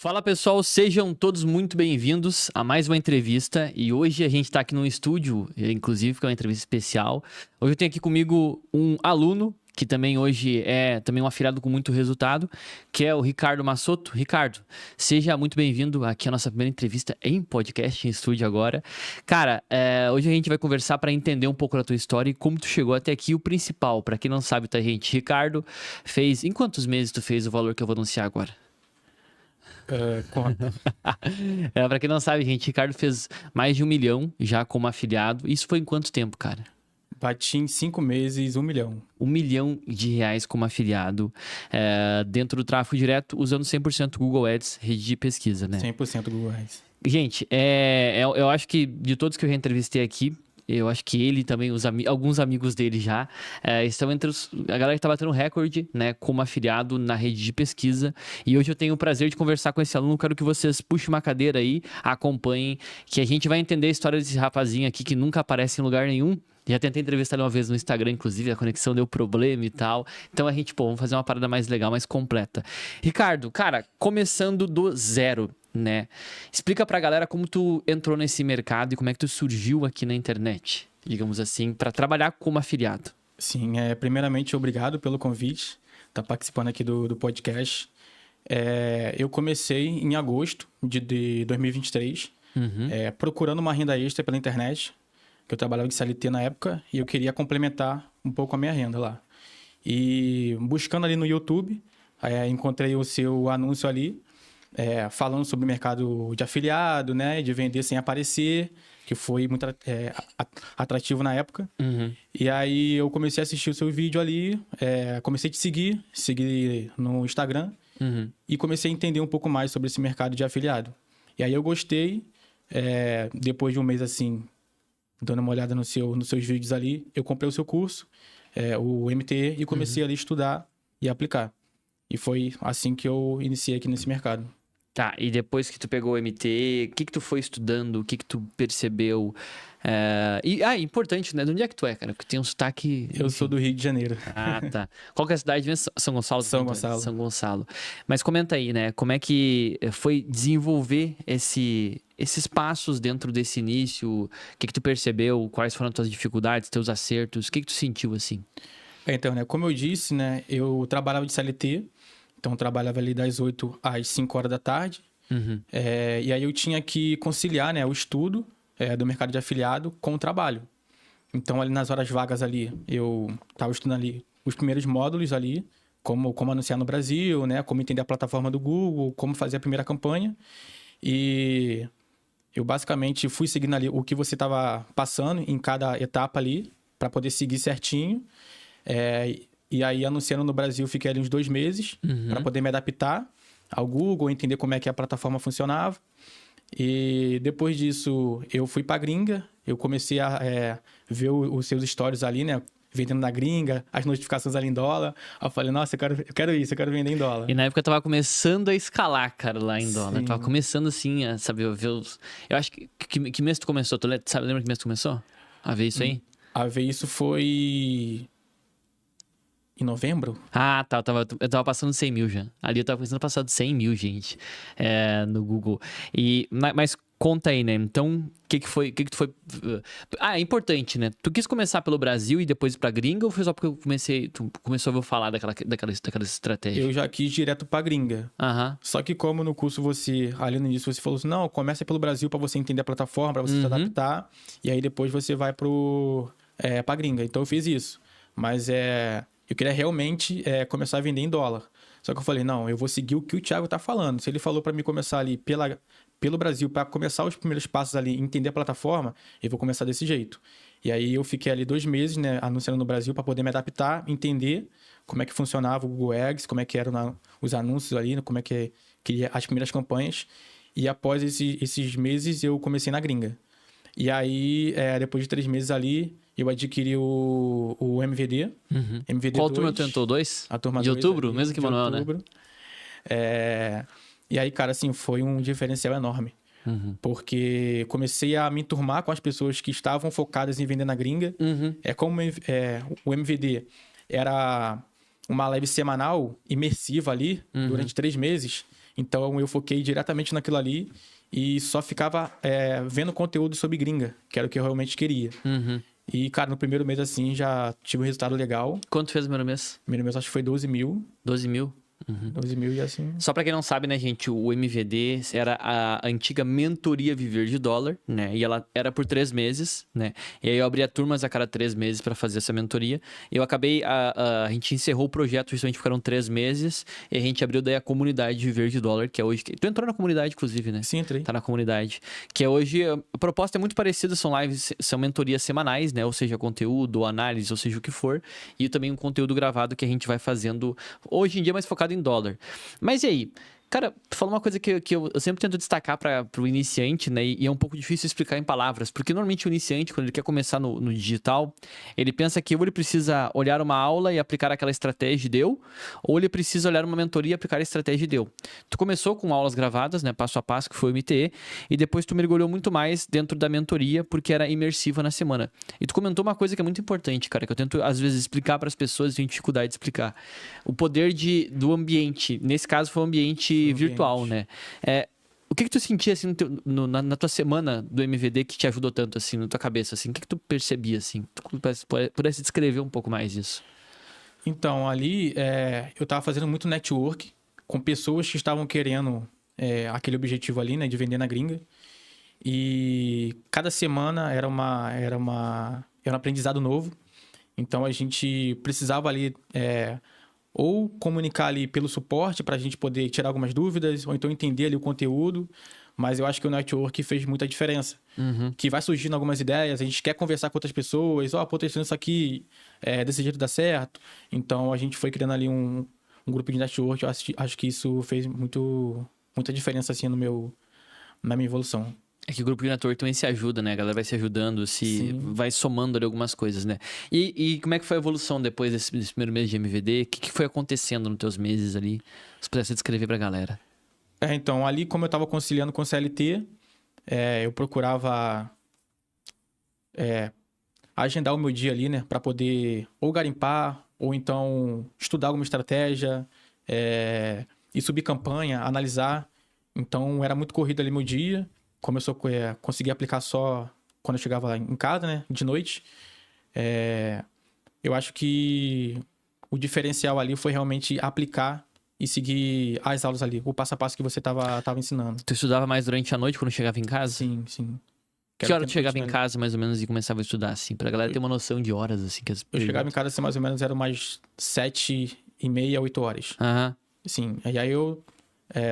Fala pessoal, sejam todos muito bem-vindos a mais uma entrevista e hoje a gente está aqui num estúdio, inclusive que é uma entrevista especial. Hoje eu tenho aqui comigo um aluno que também hoje é também um afiliado com muito resultado, que é o Ricardo Massotto. Ricardo, seja muito bem-vindo aqui à nossa primeira entrevista em podcast, em estúdio agora. Cara, hoje a gente vai conversar para entender um pouco da tua história e como tu chegou até aqui. O principal, para quem não sabe, tá, gente? Ricardo fez... Em quantos meses tu fez o valor que eu vou anunciar agora? Pra quem não sabe, gente, Ricardo fez mais de 1 milhão já como afiliado. Isso foi em quanto tempo, cara? Bati em 5 meses, 1 milhão. 1 milhão de reais como afiliado dentro do tráfego direto, usando 100% Google Ads, rede de pesquisa, né? 100% Google Ads. Gente, eu acho que de todos que eu já entrevistei aqui, eu acho que ele também, alguns amigos dele já, estão entre a galera que está batendo recorde, né, como afiliado na rede de pesquisa. E hoje eu tenho o prazer de conversar com esse aluno. Quero que vocês puxem uma cadeira aí, acompanhem, que a gente vai entender a história desse rapazinho aqui que nunca aparece em lugar nenhum. Já tentei entrevistar ele uma vez no Instagram, inclusive, a conexão deu problema e tal. Então a gente, vamos fazer uma parada mais legal, mais completa. Ricardo, cara, começando do zero, né? Explica pra galera como tu entrou nesse mercado e como é que tu surgiu aqui na internet, digamos assim, para trabalhar como afiliado. Sim, primeiramente, obrigado pelo convite, tá participando aqui do podcast. Eu comecei em agosto de 2023, procurando uma renda extra pela internet, que eu trabalhava de CLT na época, e eu queria complementar um pouco a minha renda lá. E buscando ali no YouTube, encontrei o seu anúncio ali, falando sobre o mercado de afiliado, né, de vender sem aparecer, que foi muito atrativo na época. E aí eu comecei a assistir o seu vídeo ali, comecei a te seguir no Instagram, e comecei a entender um pouco mais sobre esse mercado de afiliado. E aí eu gostei, depois de um mês assim, dando uma olhada nos seus vídeos ali, eu comprei o seu curso, o MTE, e comecei ali a estudar e aplicar. E foi assim que eu iniciei aqui nesse mercado. Tá, e depois que tu pegou o MT, o que tu foi estudando, o que tu percebeu? Importante, né? De onde é que tu é, cara? Porque tem um sotaque... Eu sou do Rio de Janeiro. Ah, tá. Qual que é a cidade mesmo? São Gonçalo? São Gonçalo. São Gonçalo. Mas comenta aí, né? Como é que foi desenvolver esses passos dentro desse início? O que tu percebeu? Quais foram as tuas dificuldades, teus acertos? O que tu sentiu assim? Então, né? Como eu disse, né? Eu trabalhava de CLT. Então, eu trabalhava ali das 8 às 5 horas da tarde. E aí eu tinha que conciliar, né, o estudo do mercado de afiliado com o trabalho. Então, ali nas horas vagas ali, eu estava estudando ali os primeiros módulos ali, como anunciar no Brasil, né, como entender a plataforma do Google, como fazer a primeira campanha. E eu basicamente fui seguindo ali o que você estava passando em cada etapa ali, para poder seguir certinho. E aí, anunciando no Brasil, fiquei ali uns 2 meses para poder me adaptar ao Google, entender como é que a plataforma funcionava. E depois disso, eu fui para a gringa. Eu comecei a ver os seus stories ali, né? Vendendo na gringa, as notificações ali em dólar. Aí eu falei, nossa, eu quero isso, eu quero vender em dólar. E na época eu tava começando a escalar, cara, lá em dólar. Sim. Eu tava começando assim, a saber, ver os... Eu acho que mês tu começou? Lembra que mês tu começou a ver isso aí? A ver isso foi... em novembro? Ah, tá. Eu tava passando 100 mil já. Ali eu tava começando a passar de 100 mil, gente, no Google. Mas conta aí, né? Então, o que tu foi... é importante, né? Tu quis começar pelo Brasil e depois ir pra gringa ou foi só porque tu começou a ouvir falar daquela estratégia? Eu já quis direto pra gringa. Só que como no curso ali no início você falou assim, não, começa pelo Brasil pra você entender a plataforma, pra você se adaptar, e aí depois você vai pra gringa. Então eu fiz isso. Mas eu queria realmente começar a vender em dólar. Só que eu falei, não, eu vou seguir o que o Thiago tá falando. Se ele falou para mim começar ali pelo Brasil, para começar os primeiros passos ali, entender a plataforma, eu vou começar desse jeito. E aí eu fiquei ali 2 meses, né, anunciando no Brasil para poder me adaptar, entender como é que funcionava o Google Ads, como é que eram os anúncios ali, como é que queria as primeiras campanhas. E após esses meses, eu comecei na gringa. E aí, depois de 3 meses ali, eu adquiri o MVD. MVD Qual 2, turma tu entrou? 2? A turma de 2 outubro? ali, Mesmo que Manuel, né? E aí, cara, assim, foi um diferencial enorme. Porque comecei a me enturmar com as pessoas que estavam focadas em vender na gringa. Como o MVD era uma live semanal, imersiva ali, durante 3 meses. Então, eu foquei diretamente naquilo ali e só ficava vendo conteúdo sobre gringa, que era o que eu realmente queria. E, cara, no primeiro mês, assim, já tive um resultado legal. Quanto fez no primeiro mês? No primeiro mês, acho que foi 12 mil. 12 mil? 12 mil e assim... Só pra quem não sabe, né, gente, o MVD era a antiga mentoria Viver de Dólar, né, e ela era por 3 meses, né, e aí eu abria turmas a cada 3 meses pra fazer essa mentoria. Eu acabei, a gente encerrou o projeto, justamente ficaram 3 meses, e a gente abriu daí a comunidade Viver de Dólar, que é hoje... Tu entrou na comunidade, inclusive, né? Sim, entrei. Tá na comunidade. Que é hoje, a proposta é muito parecida, são lives, são mentorias semanais, né, ou seja, conteúdo, ou análise, ou seja, o que for, e também um conteúdo gravado que a gente vai fazendo, hoje em dia mais focado em dólar. Mas e aí? Cara, tu falou uma coisa que eu sempre tento destacar pro iniciante, né? E é um pouco difícil explicar em palavras. Porque normalmente o iniciante, quando ele quer começar no digital, ele pensa que ou ele precisa olhar uma aula e aplicar aquela estratégia e deu, ou ele precisa olhar uma mentoria e aplicar a estratégia e deu. Tu começou com aulas gravadas, né? Passo a passo, que foi o MTE, e depois tu mergulhou muito mais dentro da mentoria, porque era imersiva na semana. E tu comentou uma coisa que é muito importante, cara, que eu tento, às vezes, explicar para as pessoas e tenho dificuldade de explicar. O poder do ambiente. Nesse caso, foi um ambiente virtual, né? O que tu sentia, assim, na tua semana do MVD que te ajudou tanto, assim, na tua cabeça, assim? O que tu percebia, assim? Tu pudesse descrever um pouco mais isso. Então, ali, eu tava fazendo muito network com pessoas que estavam querendo aquele objetivo ali, né? De vender na gringa. E cada semana era um aprendizado novo. Então, a gente precisava ali... ou comunicar ali pelo suporte para a gente poder tirar algumas dúvidas, ou então entender ali o conteúdo. Mas eu acho que o network fez muita diferença. Que vai surgindo algumas ideias, a gente quer conversar com outras pessoas, pô, tô estudando isso aqui, desse jeito dá certo. Então, a gente foi criando ali um grupo de network. Eu acho que isso fez muita diferença, assim, na minha evolução. É que o grupo de network também se ajuda, né? A galera vai se ajudando, vai somando ali algumas coisas, né? E como é que foi a evolução depois desse primeiro mês de MVD? O que foi acontecendo nos teus meses ali? Se pudesse descrever pra galera. Então, ali, como eu estava conciliando com o CLT, eu procurava agendar o meu dia ali, né? Para poder ou garimpar, ou então estudar alguma estratégia, e subir campanha, analisar. Então, era muito corrido ali meu dia. Como eu só conseguia aplicar só quando eu chegava em casa, né? De noite. Eu acho que o diferencial ali foi realmente aplicar e seguir as aulas ali. O passo a passo que você tava ensinando. Tu estudava mais durante a noite quando chegava em casa? Sim, sim. Que hora tu chegava em casa, mais ou menos, e começava a estudar, assim? Pra galera ter uma noção de horas, assim. Eu chegava em casa, assim, mais ou menos, eram mais 7h30, 8 horas. Sim. E aí eu...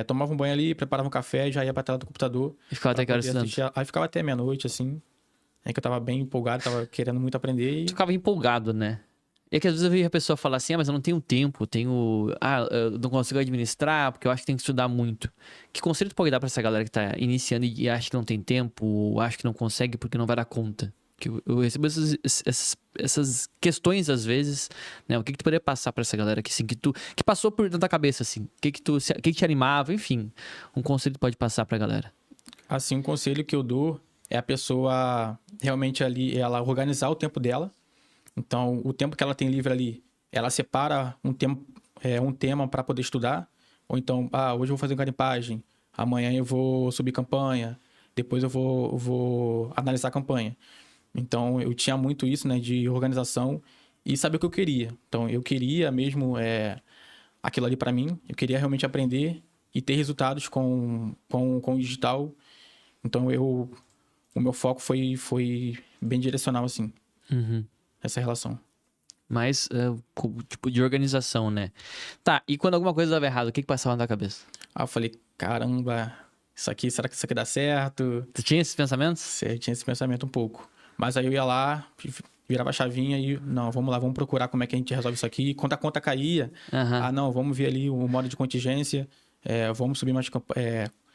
tomava um banho ali, preparava um café e já ia pra tela do computador. E ficava até que hora estudando? Aí ficava até meia-noite, assim. É que eu tava bem empolgado, tava querendo muito aprender. Tu ficava empolgado, né? E é que às vezes eu vejo a pessoa falar assim, mas eu não tenho tempo, eu não consigo administrar, porque eu acho que tem que estudar muito. Que conselho tu pode dar pra essa galera que tá iniciando e acha que não tem tempo, ou acha que não consegue porque não vai dar conta? Que eu recebo essas questões às vezes, né? O que tu poderia passar pra essa galera que, assim, que passou por dentro da cabeça, assim? O que te animava, enfim. Um conselho que tu pode passar pra galera. Assim, um conselho que eu dou é a pessoa realmente ali, ela organizar o tempo dela. Então, o tempo que ela tem livre ali, ela separa um tema para poder estudar. Ou então, hoje eu vou fazer garimpagem, amanhã eu vou subir campanha, depois eu vou analisar a campanha. Então, eu tinha muito isso, né, de organização e saber o que eu queria. Então, eu queria mesmo aquilo ali para mim. Eu queria realmente aprender e ter resultados com o digital. Então, o meu foco foi bem direcional, assim, essa relação. Mas, tipo, de organização, né? Tá, e quando alguma coisa dava errado, o que passava na tua cabeça? Eu falei, caramba, será que isso aqui dá certo? Tu tinha esses pensamentos? Eu tinha esse pensamento um pouco. Mas aí eu ia lá, virava a chavinha e... Não, vamos lá, vamos procurar como é que a gente resolve isso aqui. Quando a conta caía... não, vamos ver ali o modo de contingência. Vamos subir mais...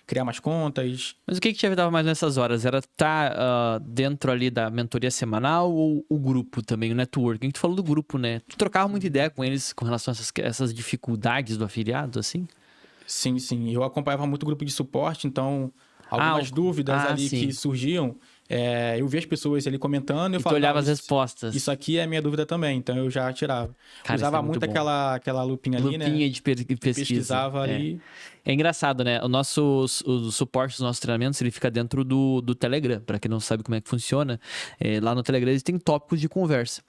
criar mais contas. Mas o que te ajudava mais nessas horas? Era estar dentro ali da mentoria semanal ou o grupo também, o networking? Tu falou do grupo, né? Tu trocava muita ideia com eles com relação a essas dificuldades do afiliado, assim? Sim. Eu acompanhava muito o grupo de suporte, então... Algumas dúvidas ali que surgiam, eu via as pessoas ali comentando, eu E tu falava, olhava as "Não, respostas. isso aqui é a minha dúvida também", então eu já tirava. Cara, isso Usava é muito muito bom. aquela lupinha ali, né? Lupinha de pesquisa. Pesquisava ali. É engraçado, né? O suporte dos nossos treinamentos, ele fica dentro do Telegram. Pra quem não sabe como é que funciona, lá no Telegram existem tópicos de conversa.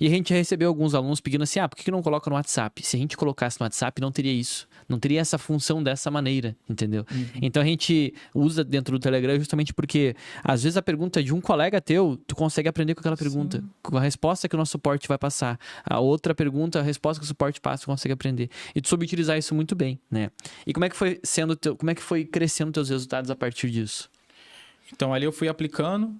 E a gente já recebeu alguns alunos pedindo assim, por que não coloca no WhatsApp? Se a gente colocasse no WhatsApp, não teria isso. Não teria essa função dessa maneira, entendeu? Então a gente usa dentro do Telegram justamente porque, às vezes, a pergunta de um colega teu, tu consegue aprender com aquela pergunta. Com a resposta que o nosso suporte vai passar. A outra pergunta, a resposta que o suporte passa, tu consegue aprender. E tu soube utilizar isso muito bem, né? E como é que foi como é que foi crescendo teus resultados a partir disso? Então ali eu fui aplicando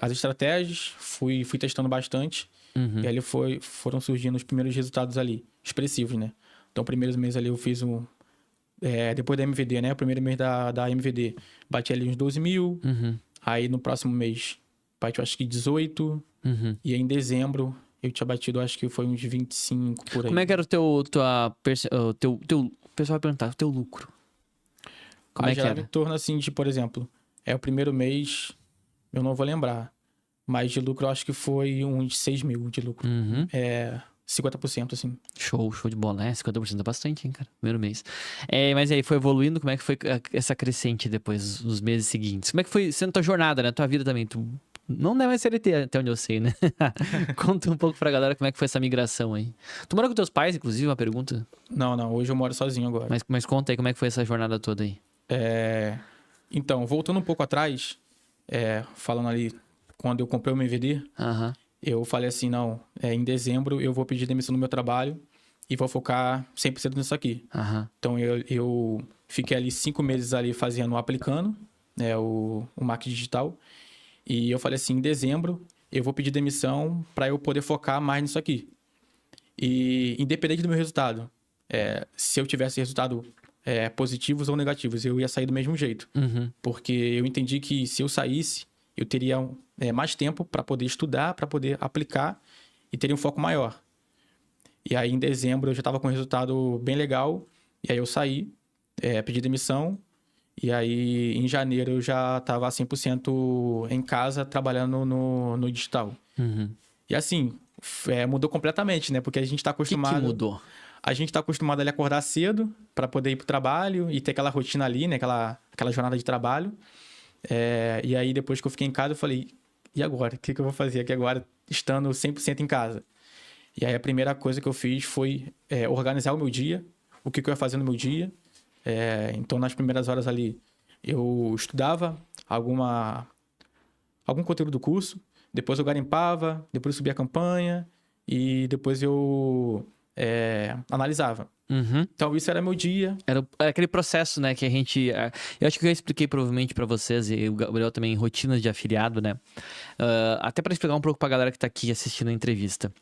as estratégias, fui testando bastante. E ali foram surgindo os primeiros resultados ali, expressivos, né? Então, primeiros meses ali eu fiz depois da MVD, né? O primeiro mês da MVD, bati ali uns 12 mil. Aí no próximo mês, bati acho que 18. E aí em dezembro, eu tinha batido, acho que foi uns 25 por aí. Como é que era o pessoal vai perguntar, o teu lucro? Como é que era? Em torno assim de, por exemplo, o primeiro mês, eu não vou lembrar. Mas de lucro, eu acho que foi uns 6 mil de lucro. 50%, assim. Show de bola, né? 50% é bastante, hein, cara? Primeiro mês. Mas aí, foi evoluindo? Como é que foi essa crescente depois, nos meses seguintes? Como é que foi sendo tua jornada, né? Tua vida também? Tu não é mais CLT, até onde eu sei, né? Conta um pouco pra galera como é que foi essa migração aí. Tu mora com teus pais, inclusive, uma pergunta? Não. Hoje eu moro sozinho agora. Mas conta aí como é que foi essa jornada toda aí. Então, voltando um pouco atrás, falando ali, quando eu comprei o meu MVD, eu falei assim, não, em dezembro eu vou pedir demissão do meu trabalho e vou focar 100% nisso aqui. Então, eu fiquei ali 5 meses ali aplicando o marketing digital. E eu falei assim, em dezembro eu vou pedir demissão para eu poder focar mais nisso aqui. E independente do meu resultado, se eu tivesse resultado positivos ou negativos, eu ia sair do mesmo jeito. Porque eu entendi que se eu saísse, eu teria mais tempo para poder estudar, para poder aplicar e teria um foco maior. E aí, em dezembro, eu já estava com um resultado bem legal. E aí, eu saí, pedi demissão. E aí, em janeiro, eu já estava 100% em casa, trabalhando no digital. E assim, mudou completamente, né? Porque a gente está acostumado... O que mudou? A gente está acostumado a acordar cedo para poder ir para o trabalho e ter aquela rotina ali, né? Aquela jornada de trabalho. E aí, depois que eu fiquei em casa, eu falei, e agora? O que eu vou fazer aqui agora, estando 100% em casa? E aí, a primeira coisa que eu fiz foi organizar o meu dia, o que eu ia fazer no meu dia. Então, nas primeiras horas ali, eu estudava algum conteúdo do curso, depois eu garimpava, depois eu subia a campanha e depois eu analisava. Então, isso era meu dia. Era aquele processo, né, que a gente... Eu acho que eu já expliquei provavelmente pra vocês, e o Gabriel também, em rotinas de afiliado, né? Até pra explicar um pouco pra galera que tá aqui assistindo a entrevista.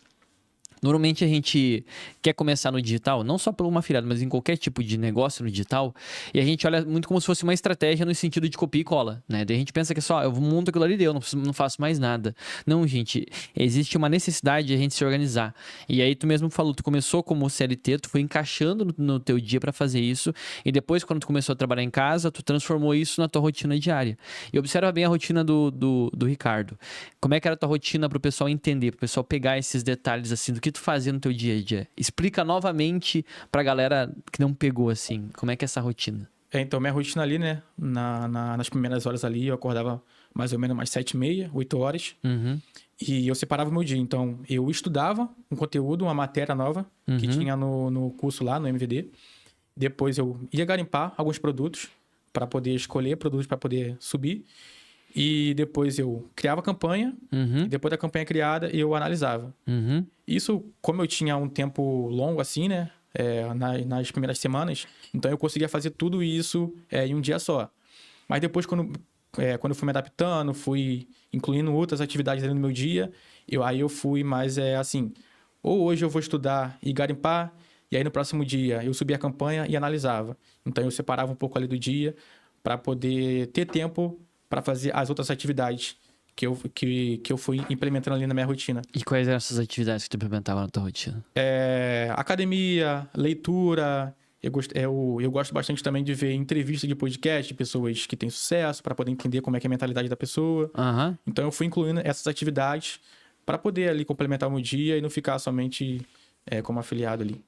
Normalmente a gente quer começar no digital, não só pelo uma afiliado, mas em qualquer tipo de negócio no digital, e a gente olha muito como se fosse uma estratégia no sentido de copia e cola, né? Daí a gente pensa que só, eu monto aquilo ali e eu não faço mais nada. Não, gente, existe uma necessidade de a gente se organizar. E aí tu mesmo falou, tu começou como CLT, tu foi encaixando no teu dia para fazer isso, e depois quando tu começou a trabalhar em casa, tu transformou isso na tua rotina diária. E observa bem a rotina do Ricardo. Como é que era a tua rotina pro pessoal entender, pro pessoal pegar esses detalhes assim, do que tu fazia no teu dia a dia? Explica novamente pra galera que não pegou, assim, como é que é essa rotina? Então, minha rotina ali, né? Nas primeiras horas ali, eu acordava mais ou menos umas 7h30, 8 horas. E eu separava o meu dia. Então, eu estudava um conteúdo, uma matéria nova que tinha no curso lá, no MVD. Depois, eu ia garimpar alguns produtos para poder escolher produtos para poder subir. E depois eu criava a campanha, e depois da campanha criada, eu analisava. Isso, como eu tinha um tempo longo assim, né? Nas primeiras semanas, então eu conseguia fazer tudo isso em um dia só. Mas depois, quando eu fui me adaptando, fui incluindo outras atividades ali no meu dia, aí eu fui mais assim, ou hoje eu vou estudar e garimpar, e aí no próximo dia eu subia a campanha e analisava. Então eu separava um pouco ali do dia para poder ter tempo para fazer as outras atividades que eu fui implementando ali na minha rotina. E quais eram essas atividades que tu implementava na tua rotina? Academia, leitura, Eu gosto bastante também de ver entrevistas de podcast de pessoas que têm sucesso, para poder entender como é que é a mentalidade da pessoa. Aham. Então, eu fui incluindo essas atividades para poder ali complementar o meu dia e não ficar somente como afiliado ali.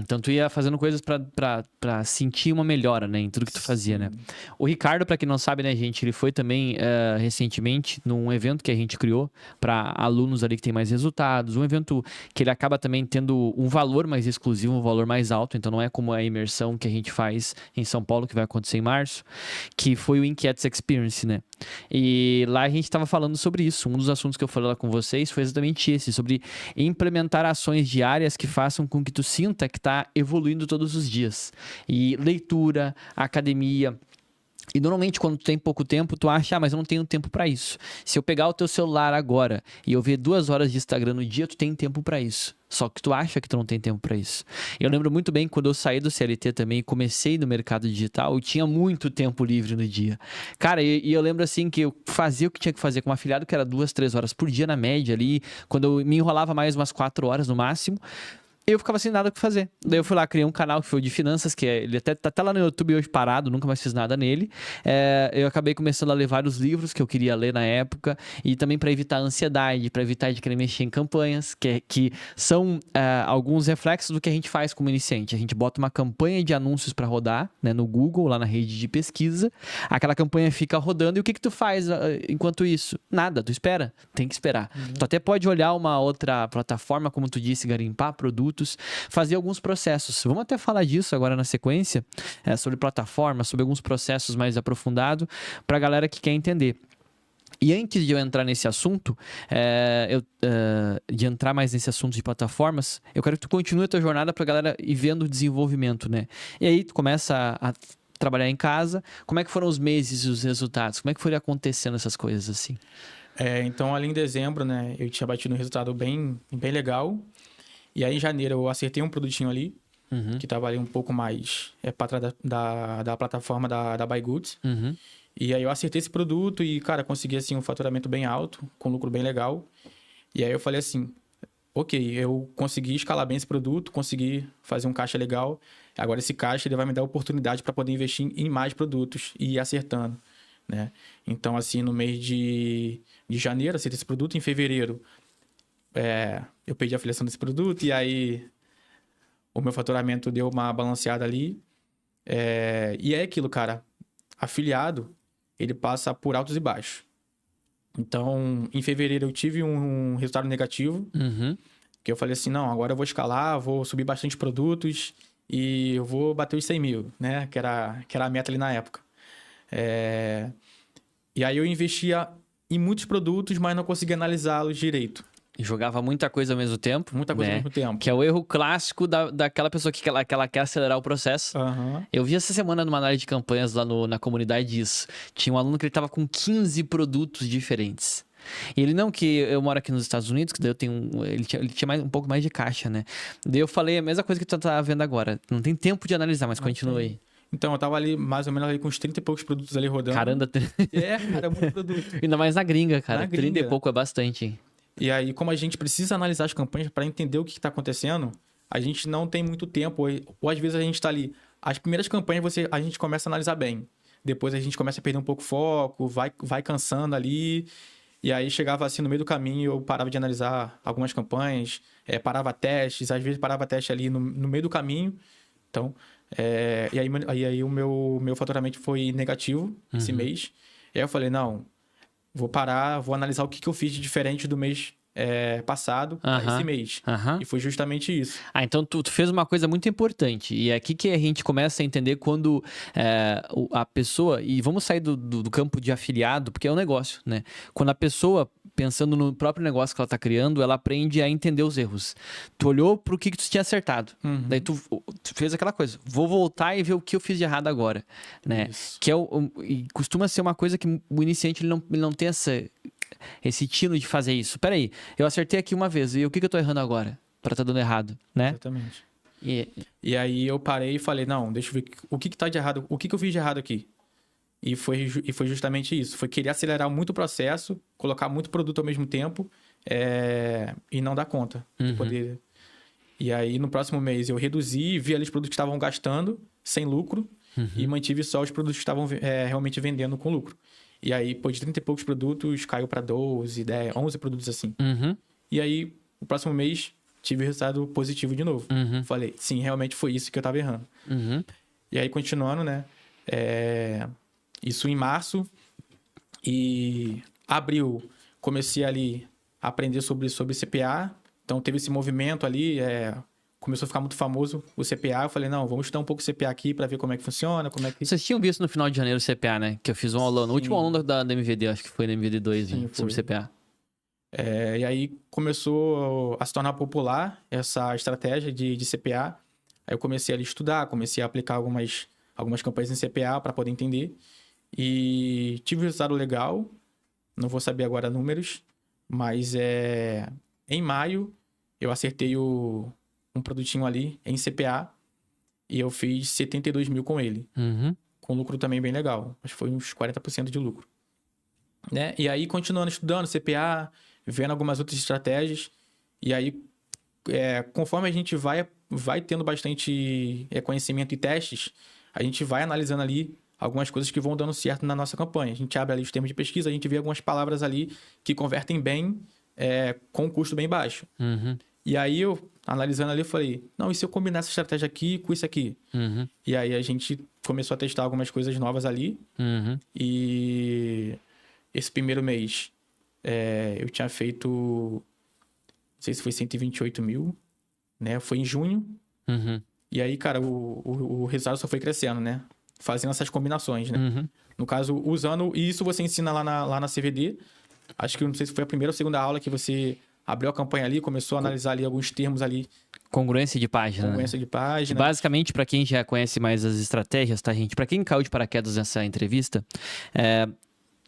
Então tu ia fazendo coisas pra sentir uma melhora, né, em tudo que tu fazia, né? O Ricardo, pra quem não sabe, né, gente, ele foi também recentemente num evento que a gente criou pra alunos ali que tem mais resultados, um evento que ele acaba também tendo um valor mais exclusivo, um valor mais alto, então não é como a imersão que a gente faz em São Paulo, que vai acontecer em março, que foi o Inquietos Experience, né? E lá a gente estava falando sobre isso. Um dos assuntos que eu falei lá com vocês foi exatamente esse, sobre implementar ações diárias que façam com que tu sinta que está evoluindo todos os dias. E leitura, academia. E normalmente quando tu tem pouco tempo, tu acha, mas eu não tenho tempo para isso. Se eu pegar o teu celular agora e eu ver 2 horas de Instagram no dia, tu tem tempo para isso. Só que tu acha que tu não tem tempo para isso. Eu lembro muito bem quando eu saí do CLT também e comecei no mercado digital, eu tinha muito tempo livre no dia. Cara, e eu lembro assim que eu fazia o que tinha que fazer com um afiliado, que era 2, 3 horas por dia na média ali. Quando eu me enrolava mais umas 4 horas no máximo, eu ficava sem nada o que fazer. Daí eu fui lá, criei um canal que foi o de finanças, que ele até tá lá no YouTube hoje parado, nunca mais fiz nada nele. Eu acabei começando a ler vários livros que eu queria ler na época, e também para evitar a ansiedade, para evitar de querer mexer em campanhas, que são alguns reflexos do que a gente faz como iniciante. A gente bota uma campanha de anúncios para rodar, né, no Google, lá na rede de pesquisa. Aquela campanha fica rodando, e o que tu faz enquanto isso? Nada, tu espera, tem que esperar. Tu até pode olhar uma outra plataforma, como tu disse, garimpar produtos, fazer alguns processos. Vamos até falar disso agora na sequência, sobre plataforma, sobre alguns processos mais aprofundados, para a galera que quer entender. E antes de eu entrar nesse assunto, de entrar mais nesse assunto de plataformas, eu quero que tu continue a tua jornada para a galera ir vendo o desenvolvimento, né? E aí tu começa a trabalhar em casa. Como é que foram os meses e os resultados? Como é que foram acontecendo essas coisas assim? Então, ali em dezembro, né, eu tinha batido um resultado bem, bem legal. E aí, em janeiro, eu acertei um produtinho ali, que estava ali um pouco mais para trás da plataforma da Buy Goods. E aí, eu acertei esse produto e, cara, consegui, assim, um faturamento bem alto, com lucro bem legal. E aí, eu falei assim, ok, eu consegui escalar bem esse produto, consegui fazer um caixa legal. Agora, esse caixa ele vai me dar oportunidade para poder investir em mais produtos e ir acertando, né? Então, assim, no mês de janeiro, acertei esse produto. Em fevereiro, eu perdi a afiliação desse produto e aí o meu faturamento deu uma balanceada ali. E é aquilo, cara. Afiliado, ele passa por altos e baixos. Então, em fevereiro eu tive um resultado negativo, que eu falei assim, não, agora eu vou escalar, vou subir bastante produtos e eu vou bater os 100 mil, né? Que era a meta ali na época. E aí eu investia em muitos produtos, mas não conseguia analisá-los direito. Jogava muita coisa ao mesmo tempo. Muita coisa ao mesmo tempo. Que é o erro clássico daquela pessoa que ela quer acelerar o processo. Eu vi essa semana numa análise de campanhas lá na comunidade isso. Tinha um aluno que ele tava com 15 produtos diferentes. E ele não, que eu moro aqui nos Estados Unidos, que daí eu tenho ele tinha um pouco mais de caixa, né? Daí eu falei a mesma coisa que tu tá vendo agora. Não tem tempo de analisar, mas continua aí. Então, eu tava ali, mais ou menos, ali com uns 30 e poucos produtos ali rodando. Caramba, cara, muito produto. Ainda mais na gringa, cara. Na gringa. 30 e pouco é bastante, hein? E aí, como a gente precisa analisar as campanhas para entender o que está acontecendo, a gente não tem muito tempo. Ou às vezes a gente está ali. As primeiras campanhas a gente começa a analisar bem. Depois a gente começa a perder um pouco o foco, vai cansando ali. E aí chegava assim no meio do caminho, eu parava de analisar algumas campanhas, parava testes, às vezes parava teste ali no meio do caminho. Então, e aí o meu faturamento foi negativo esse mês. E aí eu falei, não, vou parar, vou analisar o que eu fiz de diferente do mês passado a esse mês. E foi justamente isso. Então tu fez uma coisa muito importante. E é aqui que a gente começa a entender quando a pessoa... E vamos sair do campo de afiliado, porque é um negócio, né? Quando a pessoa, pensando no próprio negócio que ela está criando, ela aprende a entender os erros. Tu olhou para o que tu tinha acertado. Daí tu fez aquela coisa. Vou voltar e ver o que eu fiz de errado agora. Né? Que e costuma ser uma coisa que o iniciante ele não tem esse tino de fazer isso. Peraí, eu acertei aqui uma vez, e o que eu tô errando agora? Pra tá dando errado, né? Exatamente. E aí eu parei e falei, não, deixa eu ver o que tá de errado, o que eu fiz de errado aqui? E foi justamente isso. Foi querer acelerar muito o processo, colocar muito produto ao mesmo tempo, e não dar conta de poder... E aí, no próximo mês, eu reduzi, vi ali os produtos que estavam gastando sem lucro e mantive só os produtos que estavam realmente vendendo com lucro. E aí, pô, de 30 e poucos produtos, caiu para 12, 10, 11 produtos assim. E aí, no próximo mês, tive resultado positivo de novo. Falei, sim, realmente foi isso que eu tava errando. E aí, continuando, né? Isso em março e abril, comecei ali a aprender sobre CPA. Então, teve esse movimento ali, começou a ficar muito famoso o CPA. Eu falei, não, vamos estudar um pouco o CPA aqui para ver como é que funciona, como é que... Vocês tinham visto no final de janeiro o CPA, né? Que eu fiz um aulão, no último aulão da MVD, acho que foi na MVD 2, Sim, sobre CPA. E aí começou a se tornar popular essa estratégia de CPA. Aí eu comecei a estudar, comecei a aplicar algumas campanhas em CPA para poder entender. E tive um resultado legal, não vou saber agora números, mas em maio eu acertei um produtinho ali em CPA e eu fiz 72 mil com ele. Com lucro também bem legal, acho que foi uns 40% de lucro. Né? E aí, continuando estudando CPA, vendo algumas outras estratégias, e aí, conforme a gente vai tendo bastante conhecimento e testes, a gente vai analisando ali algumas coisas que vão dando certo na nossa campanha. A gente abre ali os termos de pesquisa, a gente vê algumas palavras ali que convertem bem com um custo bem baixo. E aí, eu, analisando ali, eu falei, não, e se eu combinar essa estratégia aqui com isso aqui? E aí, a gente começou a testar algumas coisas novas ali. E esse primeiro mês, eu tinha feito, não sei se foi 128 mil, né? Foi em junho. E aí, cara, o resultado só foi crescendo, né? Fazendo essas combinações, né? No caso, usando... E isso você ensina lá na CVD. Acho que, não sei se foi a primeira ou segunda aula que você abriu a campanha ali, começou a analisar ali alguns termos ali. Congruência de página. Congruência de página. Basicamente, para quem já conhece mais as estratégias, tá, gente? Para quem caiu de paraquedas nessa entrevista,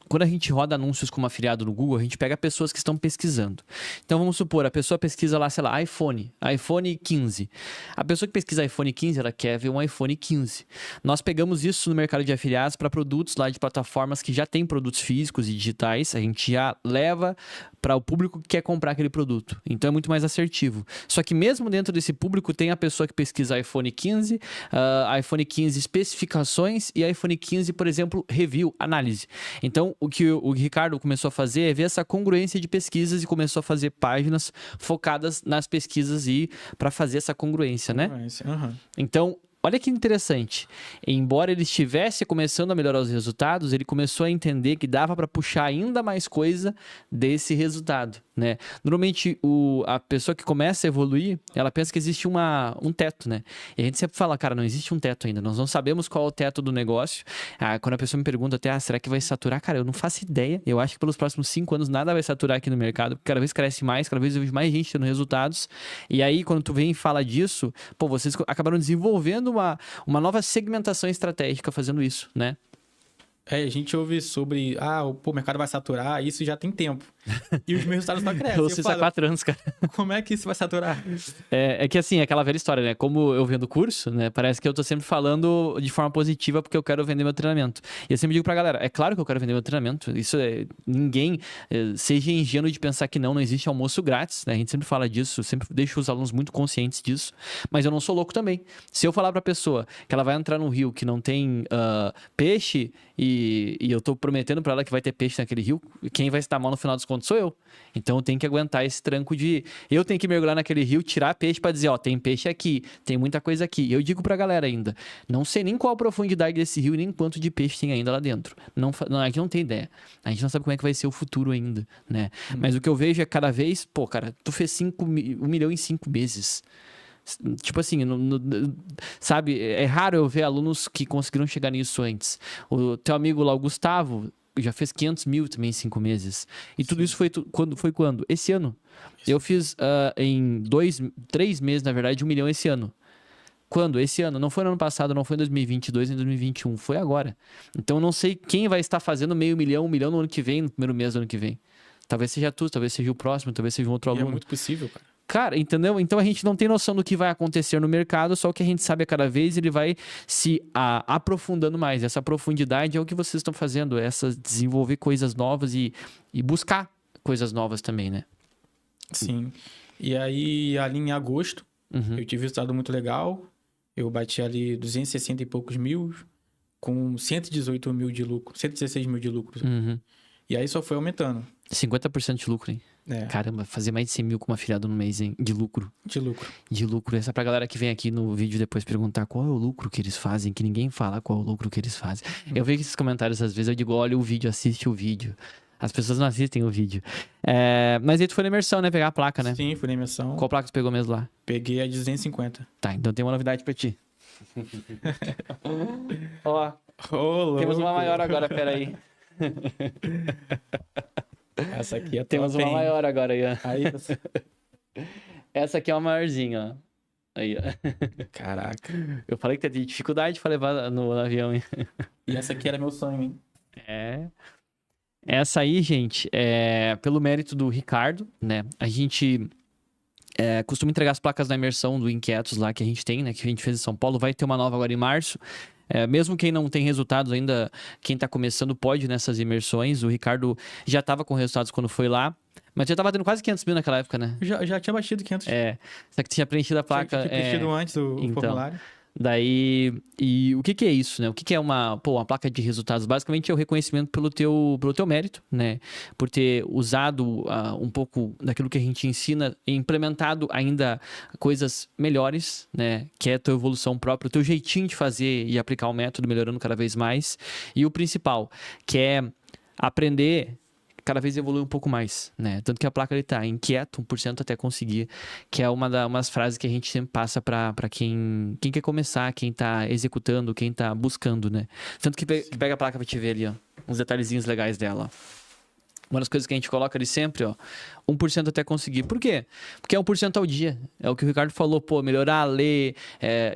quando a gente roda anúncios como afiliado no Google, a gente pega pessoas que estão pesquisando. Então, vamos supor, a pessoa pesquisa lá, sei lá, iPhone 15. A pessoa que pesquisa iPhone 15, ela quer ver um iPhone 15. Nós pegamos isso no mercado de afiliados para produtos lá de plataformas que já têm produtos físicos e digitais. A gente já leva para o público que quer comprar aquele produto. Então, é muito mais assertivo. Só que mesmo dentro desse público, tem a pessoa que pesquisa iPhone 15, iPhone 15 especificações e iPhone 15, por exemplo, review, análise. Então, o que o Ricardo começou a fazer é ver essa congruência de pesquisas e começou a fazer páginas focadas nas pesquisas e para fazer essa congruência, né? Então, olha que interessante. Embora ele estivesse começando a melhorar os resultados, ele começou a entender que dava para puxar ainda mais coisa desse resultado, né? Normalmente, a pessoa que começa a evoluir, ela pensa que existe um teto, né? E a gente sempre fala, cara, não existe um teto ainda. Nós não sabemos qual é o teto do negócio. Quando a pessoa me pergunta até, será que vai saturar? Cara, eu não faço ideia. Eu acho que pelos próximos 5 anos nada vai saturar aqui no mercado, porque cada vez cresce mais, cada vez eu vejo mais gente tendo resultados. E aí, quando tu vem e fala disso, pô, vocês acabaram desenvolvendo uma nova segmentação estratégica fazendo isso, né? A gente ouve sobre, o mercado vai saturar, isso já tem tempo. E os meus resultados não crescem. Eu sei isso há 4 anos, cara. Como é que isso vai saturar? É que assim, é aquela velha história, né? Como eu vendo curso, né? Parece que eu tô sempre falando de forma positiva porque eu quero vender meu treinamento. E eu sempre digo pra galera, é claro que eu quero vender meu treinamento. Isso ninguém seja ingênuo de pensar que não existe almoço grátis, né? A gente sempre fala disso, sempre deixo os alunos muito conscientes disso. Mas eu não sou louco também. Se eu falar pra pessoa que ela vai entrar num rio que não tem peixe e eu tô prometendo pra ela que vai ter peixe naquele rio, quem vai se dar mal no final dos contos sou eu. Então eu tenho que aguentar esse tranco de... Eu tenho que mergulhar naquele rio, tirar peixe pra dizer, tem peixe aqui, tem muita coisa aqui. Eu digo pra galera ainda, não sei nem qual a profundidade desse rio, nem quanto de peixe tem ainda lá dentro. Aqui não tem ideia. A gente não sabe como é que vai ser o futuro ainda, né? Mas o que eu vejo é cada vez... Pô, cara, tu fez 1 milhão em 5 meses. Tipo assim, sabe? É raro eu ver alunos que conseguiram chegar nisso antes. O teu amigo lá, o Gustavo, já fez 500 mil também em 5 meses. E tudo isso foi quando? Esse ano. Eu fiz em 3 meses, na verdade, 1 milhão esse ano. Quando? Esse ano. Não foi no ano passado, não foi em 2022, nem em 2021. Foi agora. Então, eu não sei quem vai estar fazendo 500 mil, 1 milhão no ano que vem, no primeiro mês do ano que vem. Talvez seja tu, talvez seja o próximo, talvez seja um outro aluno. É muito possível, cara. Cara, entendeu? Então a gente não tem noção do que vai acontecer no mercado, só o que a gente sabe a cada vez ele vai se aprofundando mais. Essa profundidade é o que vocês estão fazendo, desenvolver coisas novas e buscar coisas novas também, né? Sim. E aí, ali em agosto, Eu tive um resultado muito legal. Eu bati ali 260 e poucos mil, com 118 mil de lucro, 116 mil de lucro. E aí só foi aumentando. 50% de lucro, hein? Caramba, fazer mais de 100 mil com uma afiliado no mês, hein? De lucro. De lucro. Essa é pra galera que vem aqui no vídeo depois perguntar qual é o lucro que eles fazem, que ninguém fala qual é o lucro que eles fazem. Eu vejo esses comentários às vezes, eu digo, olha o vídeo, assiste o vídeo. As pessoas não assistem o vídeo. Mas aí tu foi na imersão, né? Pegar a placa, né? Sim, fui na imersão. Qual placa tu pegou mesmo lá? Peguei a de 250. Tá, então tem uma novidade pra ti. Ó, temos uma maior agora, peraí. Essa aqui é top, temos uma maior agora aí, ó. Aí, essa aqui é uma maiorzinha, ó. Aí, ó. Caraca. Eu falei que tinha dificuldade pra levar no avião, hein? E essa aqui era meu sonho, hein? Essa aí, gente, é pelo mérito do Ricardo, né? A gente costuma entregar as placas na imersão do Inquietos lá que a gente tem, né? Que a gente fez em São Paulo. Vai ter uma nova agora em março. Mesmo quem não tem resultados ainda, quem tá começando pode nessas imersões. O Ricardo já tava com resultados quando foi lá. Mas já tava tendo quase 500 mil naquela época, né? Já tinha batido 500. Só que tinha preenchido a placa. Tinha preenchido antes o formulário. Daí, e o que é isso, né? O que é uma placa de resultados? Basicamente é o reconhecimento pelo teu mérito, né? Por ter usado um pouco daquilo que a gente ensina e implementado ainda coisas melhores, né? Que é a tua evolução própria, o teu jeitinho de fazer e aplicar o método, melhorando cada vez mais. E o principal, que é aprender cada vez evolui um pouco mais, né? Tanto que a placa ele tá inquieto 1% até conseguir, que é umas frases que a gente sempre passa para quem quer começar, quem tá executando, quem tá buscando, né? Tanto que pega a placa pra te ver ali, ó, uns detalhezinhos legais dela, ó. Uma das coisas que a gente coloca ali sempre, ó, 1% até conseguir. Por quê? Porque é 1% ao dia. É o que o Ricardo falou, melhorar, ler,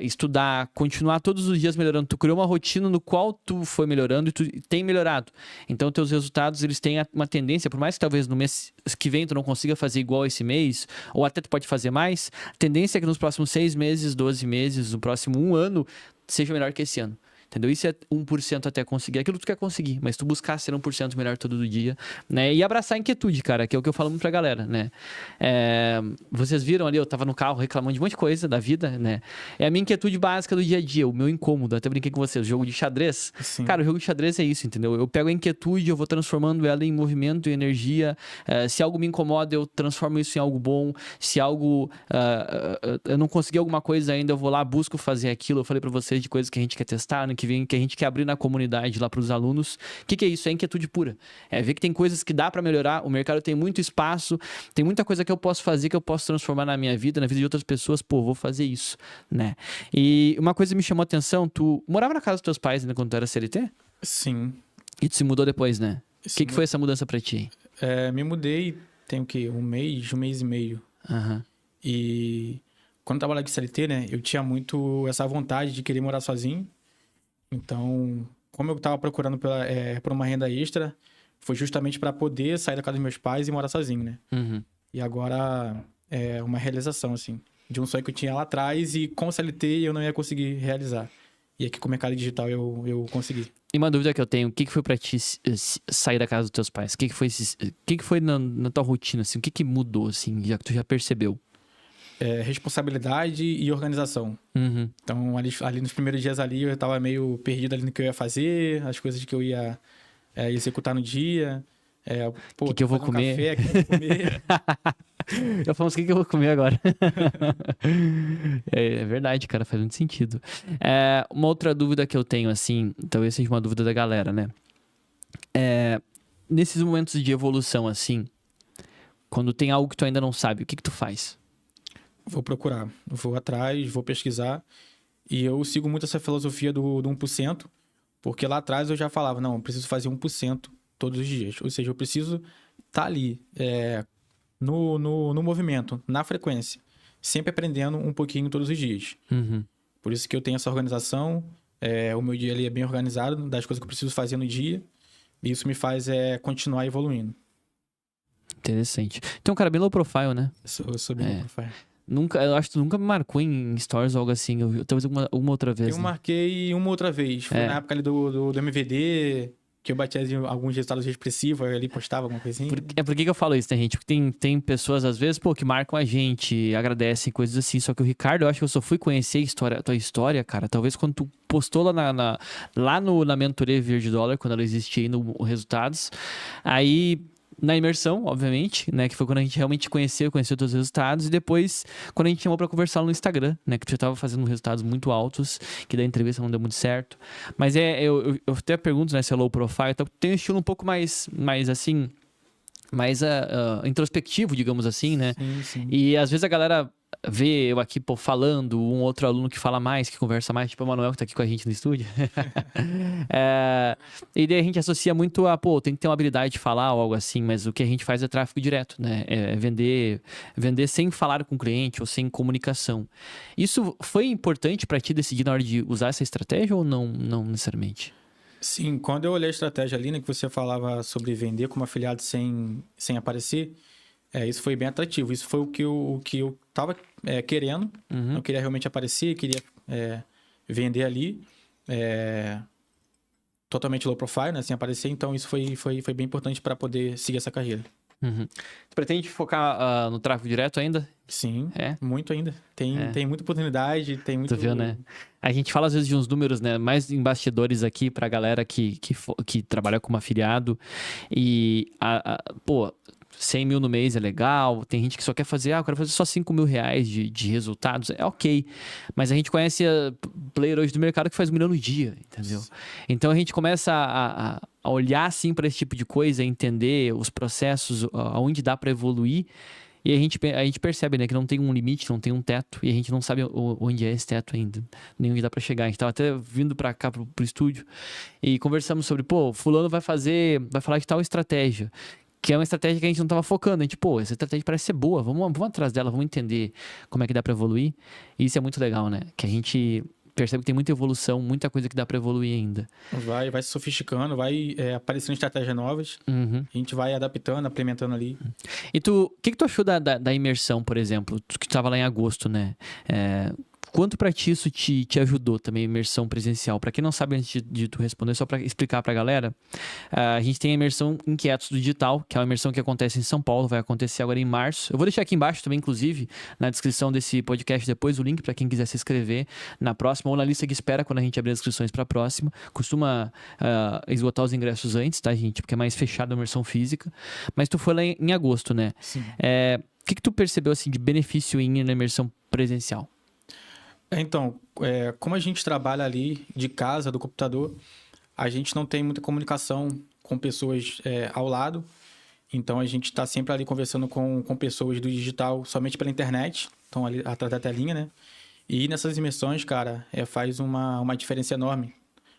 estudar, continuar todos os dias melhorando. Tu criou uma rotina no qual tu foi melhorando e tu tem melhorado. Então, teus resultados, eles têm uma tendência, por mais que talvez no mês que vem tu não consiga fazer igual esse mês, ou até tu pode fazer mais, a tendência é que nos próximos 6 meses, 12 meses, no próximo 1 ano, seja melhor que esse ano. Entendeu? Isso é 1% até conseguir. Aquilo que tu quer conseguir, mas tu buscar ser 1% melhor todo dia, né? E abraçar a inquietude, cara, que é o que eu falo muito pra galera, né? Vocês viram ali, eu tava no carro reclamando de um monte de coisa da vida, né? É a minha inquietude básica do dia a dia, o meu incômodo. Até brinquei com vocês, o jogo de xadrez. Sim. Cara, o jogo de xadrez é isso, entendeu? Eu pego a inquietude, eu vou transformando ela em movimento e energia. Se algo me incomoda, eu transformo isso em algo bom. Se algo... eu não consegui alguma coisa ainda, eu vou lá, busco fazer aquilo. Eu falei pra vocês de coisas que a gente quer testar, né? Que a gente quer abrir na comunidade lá para os alunos. O que é isso? É inquietude pura. É ver que tem coisas que dá para melhorar, o mercado tem muito espaço, tem muita coisa que eu posso fazer, que eu posso transformar na minha vida, na vida de outras pessoas. Vou fazer isso, né? E uma coisa me chamou a atenção, tu morava na casa dos teus pais ainda quando tu era CLT? Sim. E tu se mudou depois, né? O que foi essa mudança para ti? Me mudei, tem o quê? Um mês e meio. E quando eu trabalhava de CLT, né? Eu tinha muito essa vontade de querer morar sozinho. Então, como eu estava procurando por uma renda extra, foi justamente para poder sair da casa dos meus pais e morar sozinho, né? E agora é uma realização, assim, de um sonho que eu tinha lá atrás e com o CLT eu não ia conseguir realizar. E aqui com o mercado digital eu consegui. E uma dúvida que eu tenho, o que foi para ti sair da casa dos teus pais? O que foi na tua rotina, assim? O que mudou, assim, já que tu já percebeu? Responsabilidade e organização. Então, ali nos primeiros dias ali, eu estava meio perdido ali no que eu ia fazer, as coisas que eu ia executar no dia. O que eu vou comer? Café, que eu vou comer. Eu falo, o que eu vou comer agora? É verdade, cara, faz muito sentido. Uma outra dúvida que eu tenho, assim, talvez seja uma dúvida da galera, né? Nesses momentos de evolução, assim, quando tem algo que tu ainda não sabe, o que tu faz? Vou procurar, vou atrás, vou pesquisar. E eu sigo muito essa filosofia do 1%, porque lá atrás eu já falava, não, eu preciso fazer 1% todos os dias. Ou seja, eu preciso estar ali, no movimento, na frequência, sempre aprendendo um pouquinho todos os dias. Por isso que eu tenho essa organização, o meu dia ali é bem organizado, das coisas que eu preciso fazer no dia, e isso me faz continuar evoluindo. Interessante. Então, cara, bem low profile, né? Eu sou bem low profile. Eu acho que tu nunca me marcou em stories ou algo assim. Talvez uma outra vez. Eu marquei uma outra vez. Foi na época ali do MVD. Que eu batia alguns resultados expressivos, ali postava alguma coisinha. Por que eu falo isso, né, gente? Porque tem pessoas, às vezes, pô, que marcam a gente, agradecem, coisas assim. Só que o Ricardo, eu acho que eu só fui conhecer a tua história, cara, talvez quando tu postou lá na mentoria Verde Dólar, quando ela existia aí no Resultados. Aí, na imersão, obviamente, né? Que foi quando a gente realmente conheceu teus resultados. E depois, quando a gente chamou pra conversar no Instagram, né? Que tu já tava fazendo resultados muito altos, que da entrevista não deu muito certo. Mas eu até pergunto, né? Se é low profile, então tem um estilo um pouco mais assim, mais introspectivo, digamos assim, né? Sim, sim. E às vezes a galera vê eu aqui, pô, falando, um outro aluno que fala mais, que conversa mais, tipo o Manuel que tá aqui com a gente no estúdio. E daí a gente associa muito a, pô, tem que ter uma habilidade de falar ou algo assim, mas o que a gente faz é tráfego direto, né? É vender sem falar com o cliente ou sem comunicação. Isso foi importante pra ti decidir na hora de usar essa estratégia ou não necessariamente? Sim, quando eu olhei a estratégia ali, né, que você falava sobre vender como afiliado sem aparecer, isso foi bem atrativo. Isso foi o que eu tava querendo. Eu queria realmente aparecer, queria vender ali, totalmente low profile, né, sem aparecer. Então, isso foi bem importante para poder seguir essa carreira. Tu pretende focar no tráfego direto ainda? Sim, muito ainda. Tem muita oportunidade, tem muito... Tu viu, né? A gente fala às vezes de uns números, né? Mais em bastidores aqui pra galera que trabalha como afiliado. E, pô, 100 mil no mês é legal. Tem gente que só quer fazer, eu quero fazer só 5 mil reais de resultados. É ok. Mas a gente conhece player hoje do mercado que faz 1 milhão no dia, entendeu? Então a gente começa a olhar assim para esse tipo de coisa, entender os processos, aonde dá para evoluir. E a gente percebe, né, que não tem um limite, não tem um teto, e a gente não sabe onde é esse teto ainda, nem onde dá pra chegar. A gente tava até vindo pra cá, pro estúdio, e conversamos sobre, pô, fulano vai falar de tal estratégia, que é uma estratégia que a gente não tava focando. A gente, pô, essa estratégia parece ser boa, vamos atrás dela, vamos entender como é que dá pra evoluir. E isso é muito legal, né, que a gente percebe que tem muita evolução, muita coisa que dá pra evoluir ainda. Vai se sofisticando, vai aparecendo estratégias novas. A gente vai adaptando, implementando ali. E o que tu achou da imersão, por exemplo? Tu que tava lá em agosto, né? Quanto pra ti isso te ajudou também, a imersão presencial? Pra quem não sabe, antes de tu responder, só pra explicar pra galera, a gente tem a imersão Inquietos do Digital, que é uma imersão que acontece em São Paulo, vai acontecer agora em março. Eu vou deixar aqui embaixo também, inclusive, na descrição desse podcast depois, o link pra quem quiser se inscrever na próxima ou na lista de espera quando a gente abrir as inscrições pra próxima. Costuma esgotar os ingressos antes, tá, gente? Porque é mais fechada a imersão física. Mas tu foi lá em agosto, né? Sim. O que tu percebeu, assim, de benefício em ir na imersão presencial? Então, como a gente trabalha ali de casa, do computador, a gente não tem muita comunicação com pessoas ao lado. Então, a gente está sempre ali conversando com pessoas do digital somente pela internet. Então, ali atrás da telinha, né? E nessas imersões, cara, faz uma diferença enorme.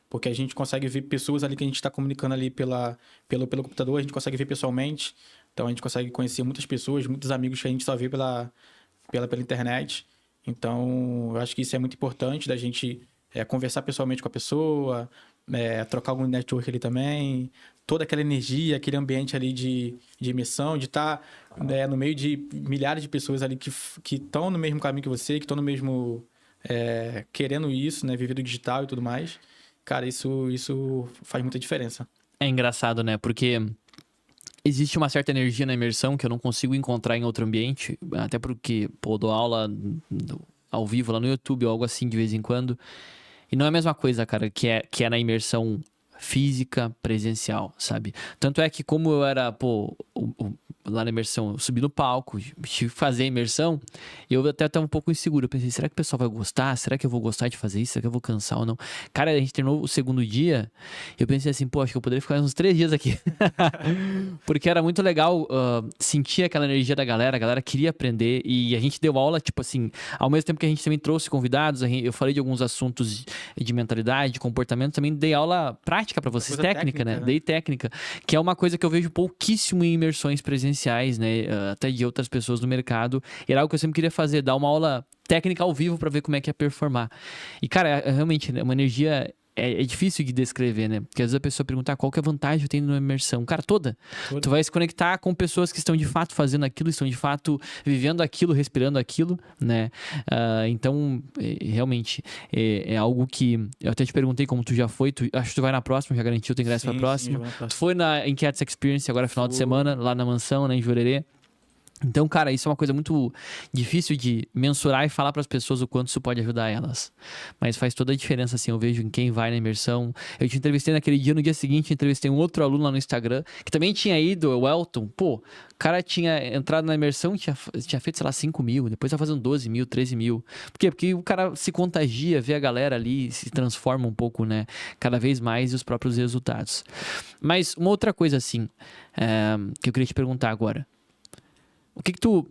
Porque a gente consegue ver pessoas ali que a gente está comunicando ali pelo computador, a gente consegue ver pessoalmente. Então, a gente consegue conhecer muitas pessoas, muitos amigos que a gente só vê pela internet. Então, eu acho que isso é muito importante da gente conversar pessoalmente com a pessoa, trocar algum network ali também, toda aquela energia, aquele ambiente ali de imersão, de estar no meio de milhares de pessoas ali que estão no mesmo caminho que você, que estão no mesmo... querendo isso, né? Viver do digital e tudo mais. Cara, isso faz muita diferença. É engraçado, né? Porque existe uma certa energia na imersão que eu não consigo encontrar em outro ambiente, até porque, pô, dou aula ao vivo lá no YouTube ou algo assim de vez em quando. E não é a mesma coisa, cara, que é na imersão física, presencial, sabe? Tanto é que como eu era, pô, lá na imersão, eu subi no palco, tive que fazer a imersão, e eu até estava um pouco inseguro. Eu pensei, será que o pessoal vai gostar? Será que eu vou gostar de fazer isso? Será que eu vou cansar ou não? Cara, a gente terminou o segundo dia, eu pensei assim, pô, acho que eu poderia ficar uns 3 dias aqui. Porque era muito legal sentir aquela energia da galera, a galera queria aprender, e a gente deu aula, tipo assim, ao mesmo tempo que a gente também trouxe convidados, eu falei de alguns assuntos de mentalidade, de comportamento, também dei aula prática pra vocês, técnica, né? Dei técnica, que é uma coisa que eu vejo pouquíssimo em imersões presenciais, né, até de outras pessoas no mercado. E era algo que eu sempre queria fazer, dar uma aula técnica ao vivo pra ver como é que ia performar. E, cara, realmente, é uma energia é difícil de descrever, né? Porque às vezes a pessoa pergunta qual que é a vantagem que eu tenho numa imersão. Cara, toda. Tu vai se conectar com pessoas que estão de fato fazendo aquilo, estão de fato vivendo aquilo, respirando aquilo, né? Então, realmente, é algo que... Eu até te perguntei como tu já foi. Acho que tu vai na próxima, já garantiu o teu ingresso pra próxima. Tu foi na Inquietus Experience agora, final de semana, lá na mansão, né, em Jurerê. Então, cara, isso é uma coisa muito difícil de mensurar e falar para as pessoas o quanto isso pode ajudar elas. Mas faz toda a diferença, assim, eu vejo em quem vai na imersão. Eu te entrevistei naquele dia, no dia seguinte, entrevistei um outro aluno lá no Instagram, que também tinha ido, o Elton. Pô, o cara tinha entrado na imersão, tinha feito, sei lá, 5 mil, depois tá fazendo 12 mil, 13 mil. Por quê? Porque o cara se contagia, vê a galera ali, se transforma um pouco, né? Cada vez mais e os próprios resultados. Mas uma outra coisa, assim, que eu queria te perguntar agora. O que tu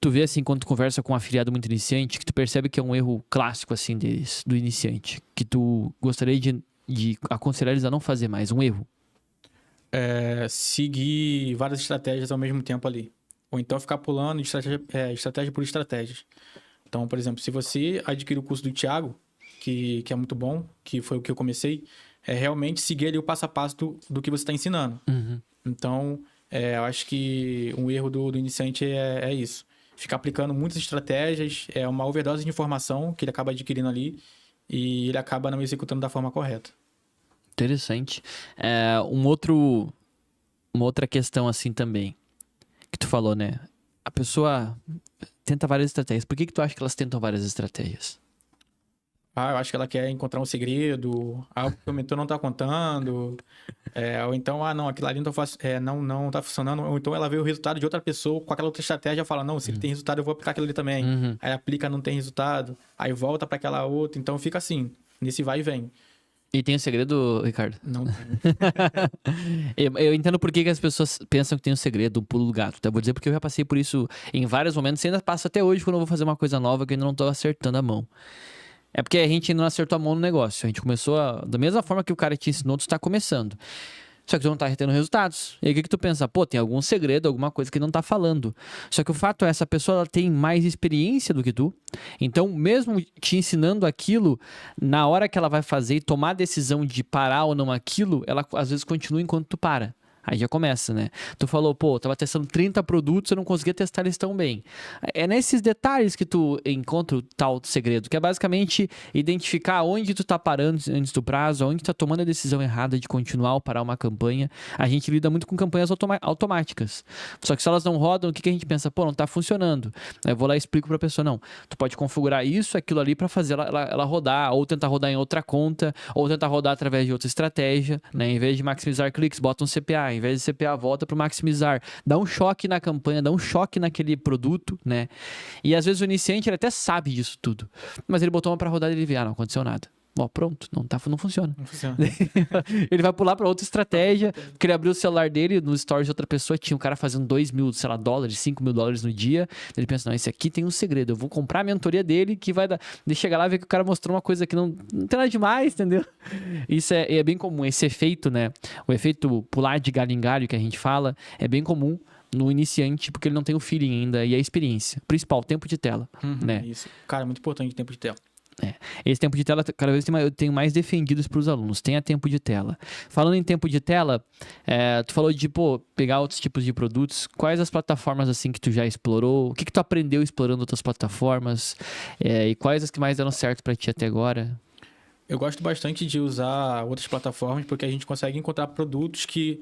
vê, assim, quando tu conversa com um afiliado muito iniciante, que tu percebe que é um erro clássico, assim, do iniciante, que tu gostaria de aconselhar eles a não fazer mais, um erro? Seguir várias estratégias ao mesmo tempo ali. Ou então ficar pulando de estratégia por estratégias. Então, por exemplo, se você adquirir o curso do Thiago, que é muito bom, que foi o que eu comecei, é realmente seguir ali o passo a passo do que você está ensinando. Uhum. Então... eu acho que um erro do iniciante é isso. Ficar aplicando muitas estratégias, é uma overdose de informação que ele acaba adquirindo ali e ele acaba não executando da forma correta. Interessante. Uma outra questão assim também, que tu falou, né? A pessoa tenta várias estratégias. Por que tu acha que elas tentam várias estratégias? Eu acho que ela quer encontrar um segredo, algo que o mentor não está contando, ou então, não, aquilo ali não tá funcionando, ou então ela vê o resultado de outra pessoa com aquela outra estratégia e fala, não, se ele tem resultado, eu vou aplicar aquilo ali também. Uhum. Aí aplica, não tem resultado, aí volta para aquela outra, então fica assim, nesse vai e vem. E tem um segredo, Ricardo? Não tem. Eu entendo por que as pessoas pensam que tem um segredo, um pulo do gato. Eu vou dizer porque eu já passei por isso em vários momentos, e ainda passo até hoje quando eu vou fazer uma coisa nova que eu ainda não tô acertando a mão. É porque a gente ainda não acertou a mão no negócio. A gente começou da mesma forma que o cara te ensinou, tu está começando. Só que tu não tá tendo resultados. E aí o que tu pensa? Pô, tem algum segredo, alguma coisa que não tá falando. Só que o fato é, essa pessoa ela tem mais experiência do que tu. Então, mesmo te ensinando aquilo, na hora que ela vai fazer e tomar a decisão de parar ou não aquilo, ela às vezes continua enquanto tu para. Aí já começa, né? Tu falou, pô, eu tava testando 30 produtos, eu não conseguia testar eles tão bem. É nesses detalhes que tu encontra o tal segredo, que é basicamente identificar onde tu tá parando antes do prazo, onde tu tá tomando a decisão errada de continuar ou parar uma campanha. A gente lida muito com campanhas automáticas. Só que se elas não rodam, o que a gente pensa? Pô, não tá funcionando. Aí eu vou lá e explico pra pessoa, não, tu pode configurar isso, aquilo ali pra fazer ela rodar, ou tentar rodar em outra conta, ou tentar rodar através de outra estratégia, né? Em vez de maximizar cliques, bota um CPA. Em vez de CPA, volta para maximizar. Dá um choque na campanha, dá um choque naquele produto, né? E às vezes o iniciante ele até sabe disso tudo, mas ele botou uma para rodar e ele vê, não aconteceu nada. Ó, pronto, não funciona. Não funciona. Ele vai pular para outra estratégia, porque ele abriu o celular dele, no stories de outra pessoa, tinha um cara fazendo 2 mil, sei lá, dólares, 5 mil dólares no dia. Ele pensa, não, esse aqui tem um segredo, eu vou comprar a mentoria dele, que vai dar... Ele chega lá e vê que o cara mostrou uma coisa que não tem nada demais, entendeu? Isso é bem comum, esse efeito, né? O efeito pular de galho em galho que a gente fala, é bem comum no iniciante, porque ele não tem o feeling ainda e a experiência. Principal, tempo de tela, né? Isso. Cara, é muito importante o tempo de tela. Esse tempo de tela, cada vez eu tenho mais defendidos para os alunos. Tenha tempo de tela. Falando em tempo de tela, tu falou de, pegar outros tipos de produtos. Quais as plataformas, assim, que tu já explorou? O que tu aprendeu explorando outras plataformas? E quais as que mais deram certo para ti até agora? Eu gosto bastante de usar outras plataformas porque a gente consegue encontrar produtos que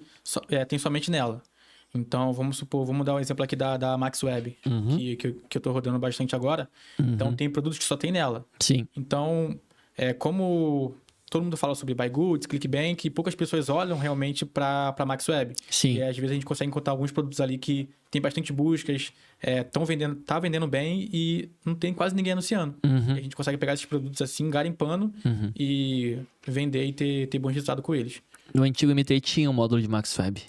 tem somente nela. Então, vamos dar um exemplo aqui da MaxWeb, que eu tô rodando bastante agora. Então, tem produtos que só tem nela. Sim. Então, como todo mundo fala sobre BuyGoods, ClickBank, poucas pessoas olham realmente para MaxWeb. Sim. E às vezes a gente consegue encontrar alguns produtos ali que tem bastante buscas, tá vendendo bem e não tem quase ninguém anunciando. E a gente consegue pegar esses produtos assim, garimpando e vender e ter bom resultado com eles. No antigo MT tinha um módulo de MaxWeb.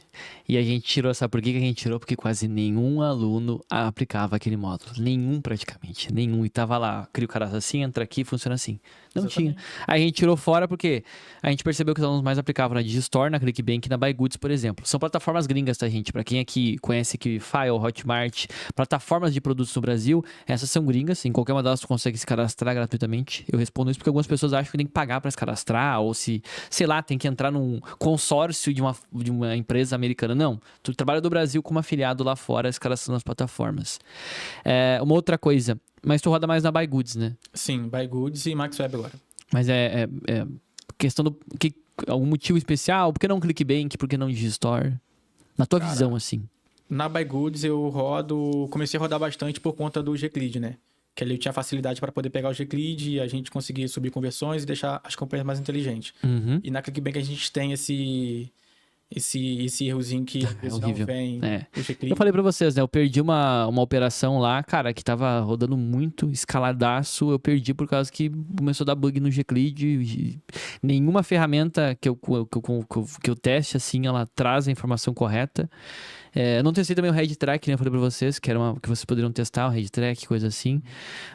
E a gente tirou, sabe por que a gente tirou? Porque quase nenhum aluno aplicava aquele módulo. Nenhum, praticamente. Nenhum. E tava lá, cria o cadastro assim, entra aqui, funciona assim. Não tinha. Aí a gente tirou fora porque a gente percebeu que os alunos mais aplicavam na Digistore, na ClickBank e na BuyGoods, por exemplo. São plataformas gringas, tá, gente? Pra quem aqui conhece aqui File, Hotmart, plataformas de produtos no Brasil, essas são gringas. Em qualquer uma delas tu consegue se cadastrar gratuitamente. Eu respondo isso porque algumas pessoas acham que tem que pagar pra se cadastrar ou se, sei lá, tem que entrar num consórcio de uma empresa americana. Não. Tu trabalha do Brasil como afiliado lá fora, se cadastrando nas plataformas. Uma outra coisa, mas tu roda mais na BuyGoods, né? Sim, BuyGoods e MaxWeb agora. Mas é questão do... algum motivo especial? Por que não ClickBank? Por que não Digistore? Na tua visão, assim. Na BuyGoods comecei a rodar bastante por conta do Gclead, né? Que ali eu tinha facilidade para poder pegar o Gclead e a gente conseguir subir conversões e deixar as campanhas mais inteligentes. Uhum. E na ClickBank a gente tem esse errozinho que horrível. Não vem o Gclead. Eu falei pra vocês, né? Eu perdi uma operação lá, cara, que tava rodando muito, escaladaço. Eu perdi por causa que começou a dar bug no Gclead. Nenhuma ferramenta que eu teste, assim, ela traz a informação correta. Eu não testei também o HeadTrack, né? Eu falei pra vocês, que era que vocês poderiam testar o HeadTrack, coisa assim.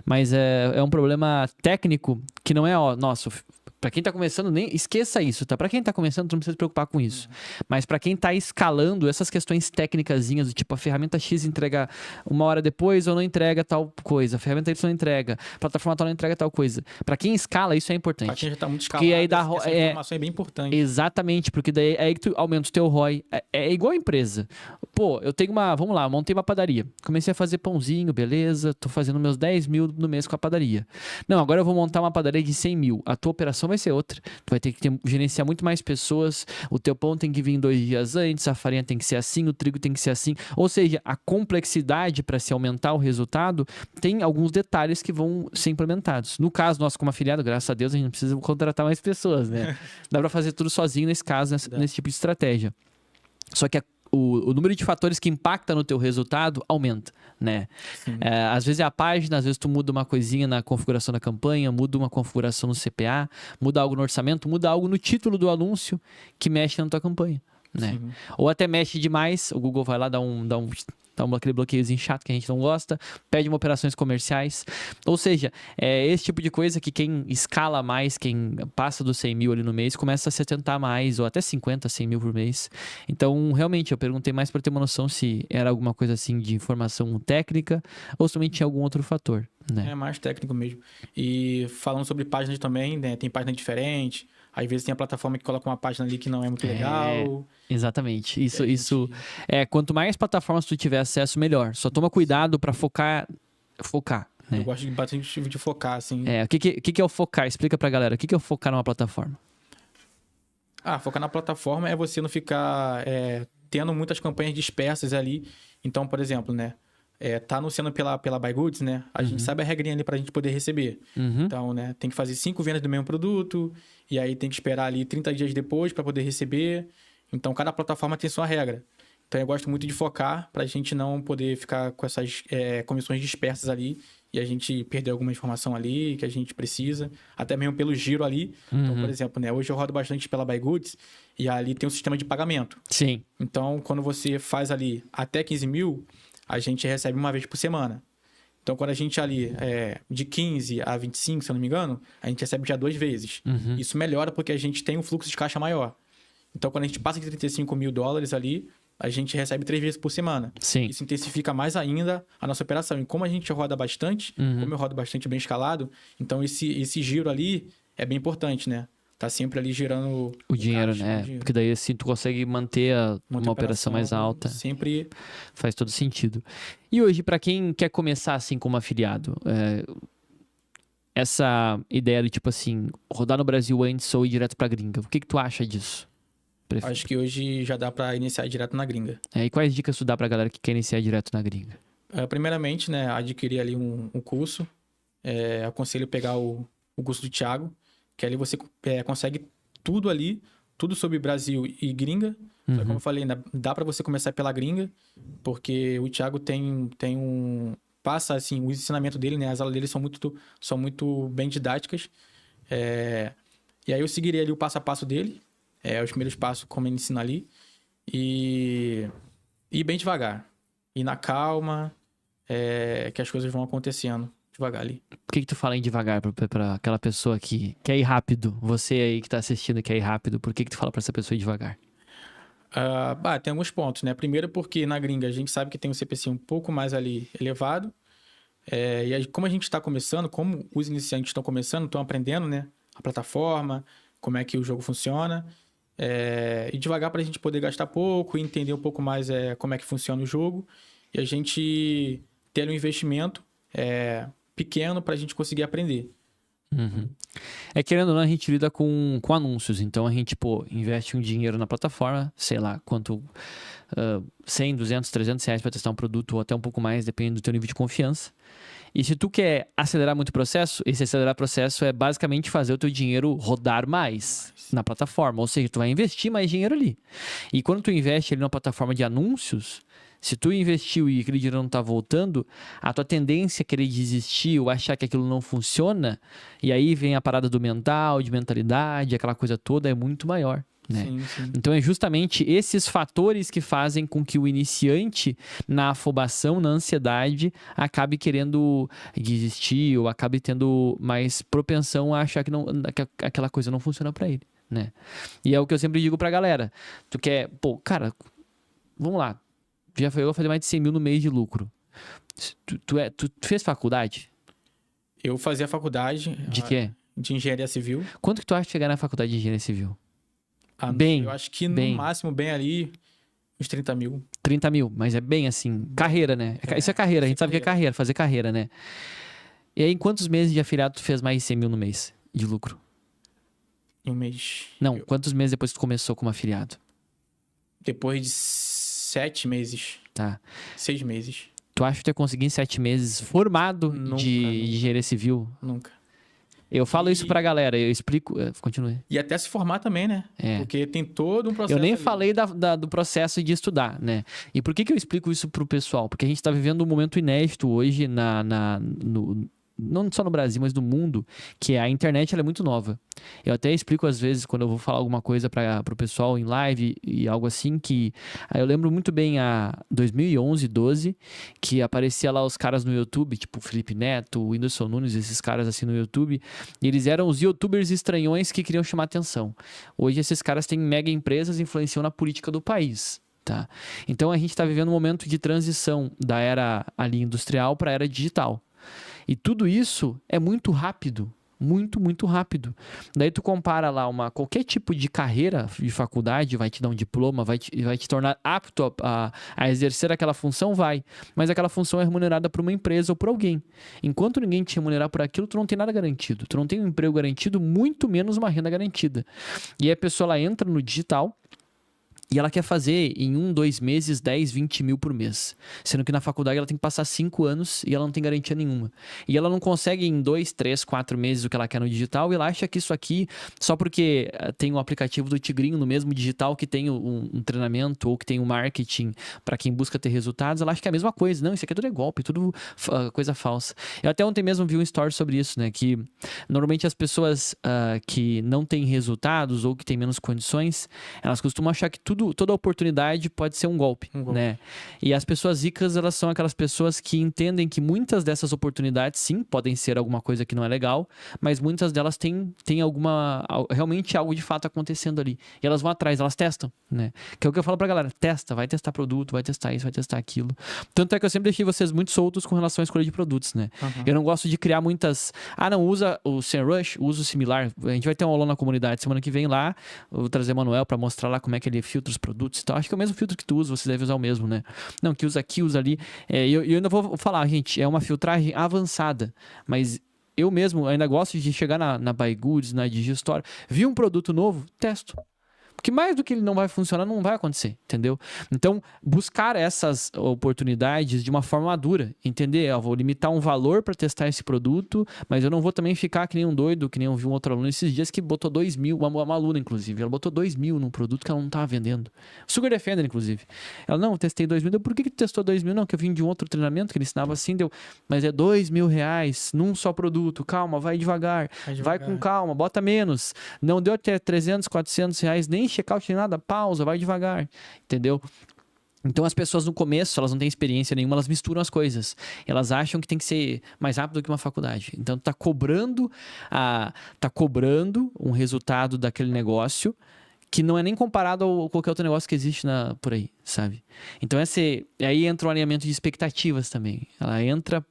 Mas é um problema técnico que não é, nossa, pra quem tá começando, nem esqueça isso, tá? Pra quem tá começando, tu não precisa se preocupar com isso. Mas pra quem tá escalando, essas questões técnicazinhas, do tipo, a ferramenta X entrega 1 hora depois ou não entrega tal coisa, a ferramenta Y não entrega, a plataforma tal não entrega tal coisa. Pra quem escala, isso é importante. Pra quem já tá muito escalado, aí essa informação é bem importante. Exatamente, porque daí é aí que tu aumenta o teu ROI. É igual a empresa. Pô, eu tenho vamos lá, montei uma padaria. Comecei a fazer pãozinho, beleza, tô fazendo meus 10 mil no mês com a padaria. Não, agora eu vou montar uma padaria de 100 mil. A tua operação vai ser outra. Tu vai ter que gerenciar muito mais pessoas, o teu pão tem que vir 2 dias antes, a farinha tem que ser assim, o trigo tem que ser assim. Ou seja, a complexidade para se aumentar o resultado tem alguns detalhes que vão ser implementados. No caso nosso como afiliado, graças a Deus, a gente não precisa contratar mais pessoas, né? Dá para fazer tudo sozinho nesse caso, nesse tipo de estratégia. Só que o número de fatores que impacta no teu resultado aumenta, né? Às vezes é a página, às vezes tu muda uma coisinha na configuração da campanha, muda uma configuração no CPA, muda algo no orçamento, muda algo no título do anúncio que mexe na tua campanha, né? Ou até mexe demais, o Google vai lá dar aquele bloqueiozinho chato que a gente não gosta, pede operações comerciais. Ou seja, é esse tipo de coisa que quem escala mais, quem passa dos 100 mil ali no mês, começa a se atentar mais, ou até 50, 100 mil por mês. Então, realmente, eu perguntei mais para ter uma noção se era alguma coisa assim de informação técnica ou se também tinha algum outro fator, né? É mais técnico mesmo. E falando sobre páginas também, né? Tem página diferente. Às vezes tem a plataforma que coloca uma página ali que não é muito legal. Exatamente. Isso quanto mais plataformas tu tiver acesso, melhor. Só toma cuidado para focar, né? Eu gosto bastante de focar, assim. O que é o focar? Explica pra galera. O que é o focar numa plataforma? Focar na plataforma é você não ficar tendo muitas campanhas dispersas ali. Então, por exemplo, né? Tá anunciando pela BuyGoods, né? A gente sabe a regrinha ali pra gente poder receber. Então, né? Tem que fazer 5 vendas do mesmo produto. E aí tem que esperar ali 30 dias depois para poder receber. Então, cada plataforma tem sua regra. Então, eu gosto muito de focar pra gente não poder ficar com essas comissões dispersas ali e a gente perder alguma informação ali que a gente precisa. Até mesmo pelo giro ali. Então, por exemplo, né? Hoje eu rodo bastante pela BuyGoods e ali tem um sistema de pagamento. Sim. Então, quando você faz ali até 15 mil, a gente recebe uma vez por semana. Então, quando a gente ali de 15 a 25, se eu não me engano, a gente recebe já 2 vezes. Isso melhora porque a gente tem um fluxo de caixa maior. Então, quando a gente passa de 35 mil dólares ali, a gente recebe 3 vezes por semana. Sim. Isso intensifica mais ainda a nossa operação. E como a gente roda bastante, como eu rodo bastante bem escalado, então esse giro ali é bem importante, né? Tá sempre ali girando o dinheiro, caixa, né? Porque daí assim tu consegue manter uma operação mais alta. Sempre faz todo sentido. E hoje, para quem quer começar assim como afiliado, essa ideia de tipo assim, rodar no Brasil antes ou ir direto pra gringa, o que tu acha disso? Acho que hoje já dá para iniciar direto na gringa. E quais dicas tu dá pra galera que quer iniciar direto na gringa? Primeiramente, né, adquirir ali um curso. Aconselho pegar o curso do Thiago, que ali você consegue tudo ali, tudo sobre Brasil e gringa. Só como eu falei, dá para você começar pela gringa, porque o Thiago passa assim, o ensinamento dele, né, as aulas dele são muito bem didáticas. E aí eu seguirei ali o passo a passo dele, os primeiros passos, como ele ensina ali, e bem devagar. E na calma, que as coisas vão acontecendo. devagar ali. Por que tu fala em devagar pra aquela pessoa que quer ir rápido? Você aí que tá assistindo quer ir rápido, por que tu fala pra essa pessoa ir devagar? Tem alguns pontos, né? Primeiro porque na gringa a gente sabe que tem um CPC um pouco mais ali elevado. E aí, como a gente está começando, como os iniciantes estão começando, estão aprendendo, né? A plataforma, como é que o jogo funciona. E devagar para a gente poder gastar pouco e entender um pouco mais como é que funciona o jogo. E a gente ter um investimento pequeno para a gente conseguir aprender. Uhum. Querendo ou não, a gente lida com anúncios. Então, a gente, investe um dinheiro na plataforma, sei lá, quanto... 100, 200, 300 reais para testar um produto ou até um pouco mais, dependendo do teu nível de confiança. E se tu quer acelerar muito o processo, esse acelerar o processo é basicamente fazer o teu dinheiro rodar mais na plataforma. Ou seja, tu vai investir mais dinheiro ali. E quando tu investe ali numa plataforma de anúncios, se tu investiu e aquele dinheiro não tá voltando, a tua tendência é querer desistir ou achar que aquilo não funciona, e aí vem a parada do mental, de mentalidade, aquela coisa toda, é muito maior. Né? Sim, sim. Então é justamente esses fatores que fazem com que o iniciante, na afobação, na ansiedade, acabe querendo desistir ou acabe tendo mais propensão a achar que aquela coisa não funciona para ele, né? E é o que eu sempre digo pra galera. Tu quer, cara, vamos lá. Já foi eu fazer mais de 100 mil no mês de lucro. Tu fez faculdade? Eu fazia faculdade. De quê? De engenharia civil. Quanto que tu acha de chegar na faculdade de engenharia civil? Eu acho que no máximo, bem ali, uns 30 mil. 30 mil, mas é bem assim, carreira, né? Isso é carreira, a gente sabe que é carreira, fazer carreira, né? E aí, em quantos meses de afiliado tu fez mais de 100 mil no mês de lucro? Em um mês. Não, quantos meses depois tu começou como afiliado? Depois de 7 meses. Tá. 6 meses. Tu acha que tu ia conseguir em 7 meses formado de engenharia civil? Nunca. Eu falo isso pra galera, eu explico... Continue. E até se formar também, né? Porque tem todo um processo. Eu nem falei do processo de estudar, né? E por que eu explico isso pro pessoal? Porque a gente tá vivendo um momento inédito hoje não só no Brasil, mas no mundo, que a internet ela é muito nova. Eu até explico às vezes, quando eu vou falar alguma coisa pro pessoal em live e algo assim, que eu lembro muito bem a 2011, 12, que aparecia lá os caras no YouTube, tipo o Felipe Neto, o Whindersson Nunes, esses caras assim no YouTube, e eles eram os youtubers estranhões que queriam chamar atenção. Hoje esses caras têm mega empresas e influenciam na política do país. Tá? Então a gente está vivendo um momento de transição da era ali industrial para a era digital. E tudo isso é muito rápido, muito rápido. Daí tu compara lá qualquer tipo de carreira de faculdade, vai te dar um diploma, vai te tornar apto a exercer aquela função, mas aquela função é remunerada por uma empresa ou por alguém. Enquanto ninguém te remunerar por aquilo, tu não tem nada garantido. Tu não tem um emprego garantido, muito menos uma renda garantida. E aí a pessoa ela entra no digital, e ela quer fazer em 1, 2 meses 10, 20 mil por mês. Sendo que na faculdade ela tem que passar 5 anos e ela não tem garantia nenhuma. E ela não consegue em 2, 3, 4 meses o que ela quer no digital e ela acha que isso aqui, só porque tem um aplicativo do Tigrinho no mesmo digital que tem um treinamento ou que tem um marketing para quem busca ter resultados, ela acha que é a mesma coisa. Não, isso aqui é tudo golpe, tudo coisa falsa. Eu até ontem mesmo vi um story sobre isso, né? Que normalmente as pessoas que não têm resultados ou que têm menos condições, elas costumam achar que toda oportunidade pode ser um golpe, né? E as pessoas ricas, elas são aquelas pessoas que entendem que muitas dessas oportunidades, sim, podem ser alguma coisa que não é legal, mas muitas delas têm realmente algo de fato acontecendo ali. E elas vão atrás, elas testam, né? Que é o que eu falo pra galera, vai testar produto, vai testar isso, vai testar aquilo. Tanto é que eu sempre deixei vocês muito soltos com relação à escolha de produtos, né? Uhum. Eu não gosto de criar muitas... não, usa o SEMrush, usa o similar. A gente vai ter um aulão na comunidade semana que vem lá, eu vou trazer o Manuel pra mostrar lá como é que ele filtra os produtos e tal. Acho que é o mesmo filtro que tu usa, você deve usar o mesmo, né? Não, que usa aqui, usa ali. Eu ainda vou falar, gente, é uma filtragem avançada, mas eu mesmo ainda gosto de chegar na Buy Goods, na Digistore, vi um produto novo, testo. Porque mais do que ele não vai funcionar, não vai acontecer, entendeu? Então, buscar essas oportunidades de uma forma madura, entender? Eu vou limitar um valor para testar esse produto, mas eu não vou também ficar que nem um doido, que nem eu vi um outro aluno esses dias que botou 2 mil, uma aluna, inclusive, ela botou 2 mil num produto que ela não estava vendendo. Sugar Defender, inclusive. Ela, não, testei 2 mil. Por que tu testou 2 mil? Não, que eu vim de um outro treinamento que ele ensinava assim, mas é 2 mil reais num só produto. Calma, vai devagar. Vai com calma, bota menos. Não deu até 300, 400 reais, nem check-out nem nada, pausa, vai devagar, entendeu? Então, as pessoas no começo, elas não têm experiência nenhuma, elas misturam as coisas. Elas acham que tem que ser mais rápido que uma faculdade. Então, tá cobrando um resultado daquele negócio que não é nem comparado a qualquer outro negócio que existe por aí, sabe? Então, aí entra um alinhamento de expectativas também. Ela entra,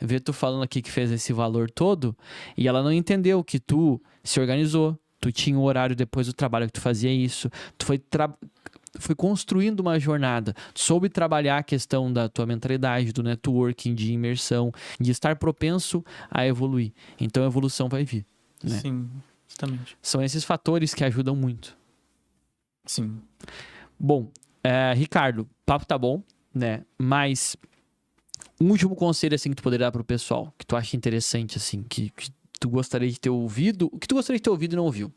vê tu falando aqui que fez esse valor todo e ela não entendeu que tu se organizou, tu tinha um horário depois do trabalho que tu fazia isso, tu foi construindo uma jornada, soube trabalhar a questão da tua mentalidade, do networking, de imersão, de estar propenso a evoluir. Então, a evolução vai vir, né? Sim, exatamente. São esses fatores que ajudam muito. Sim. Bom, Ricardo, o papo tá bom, né? Mas um último conselho, assim, que tu poderia dar pro pessoal, que tu acha interessante, assim, que tu gostaria de ter ouvido, o que tu gostaria de ter ouvido e não ouviu?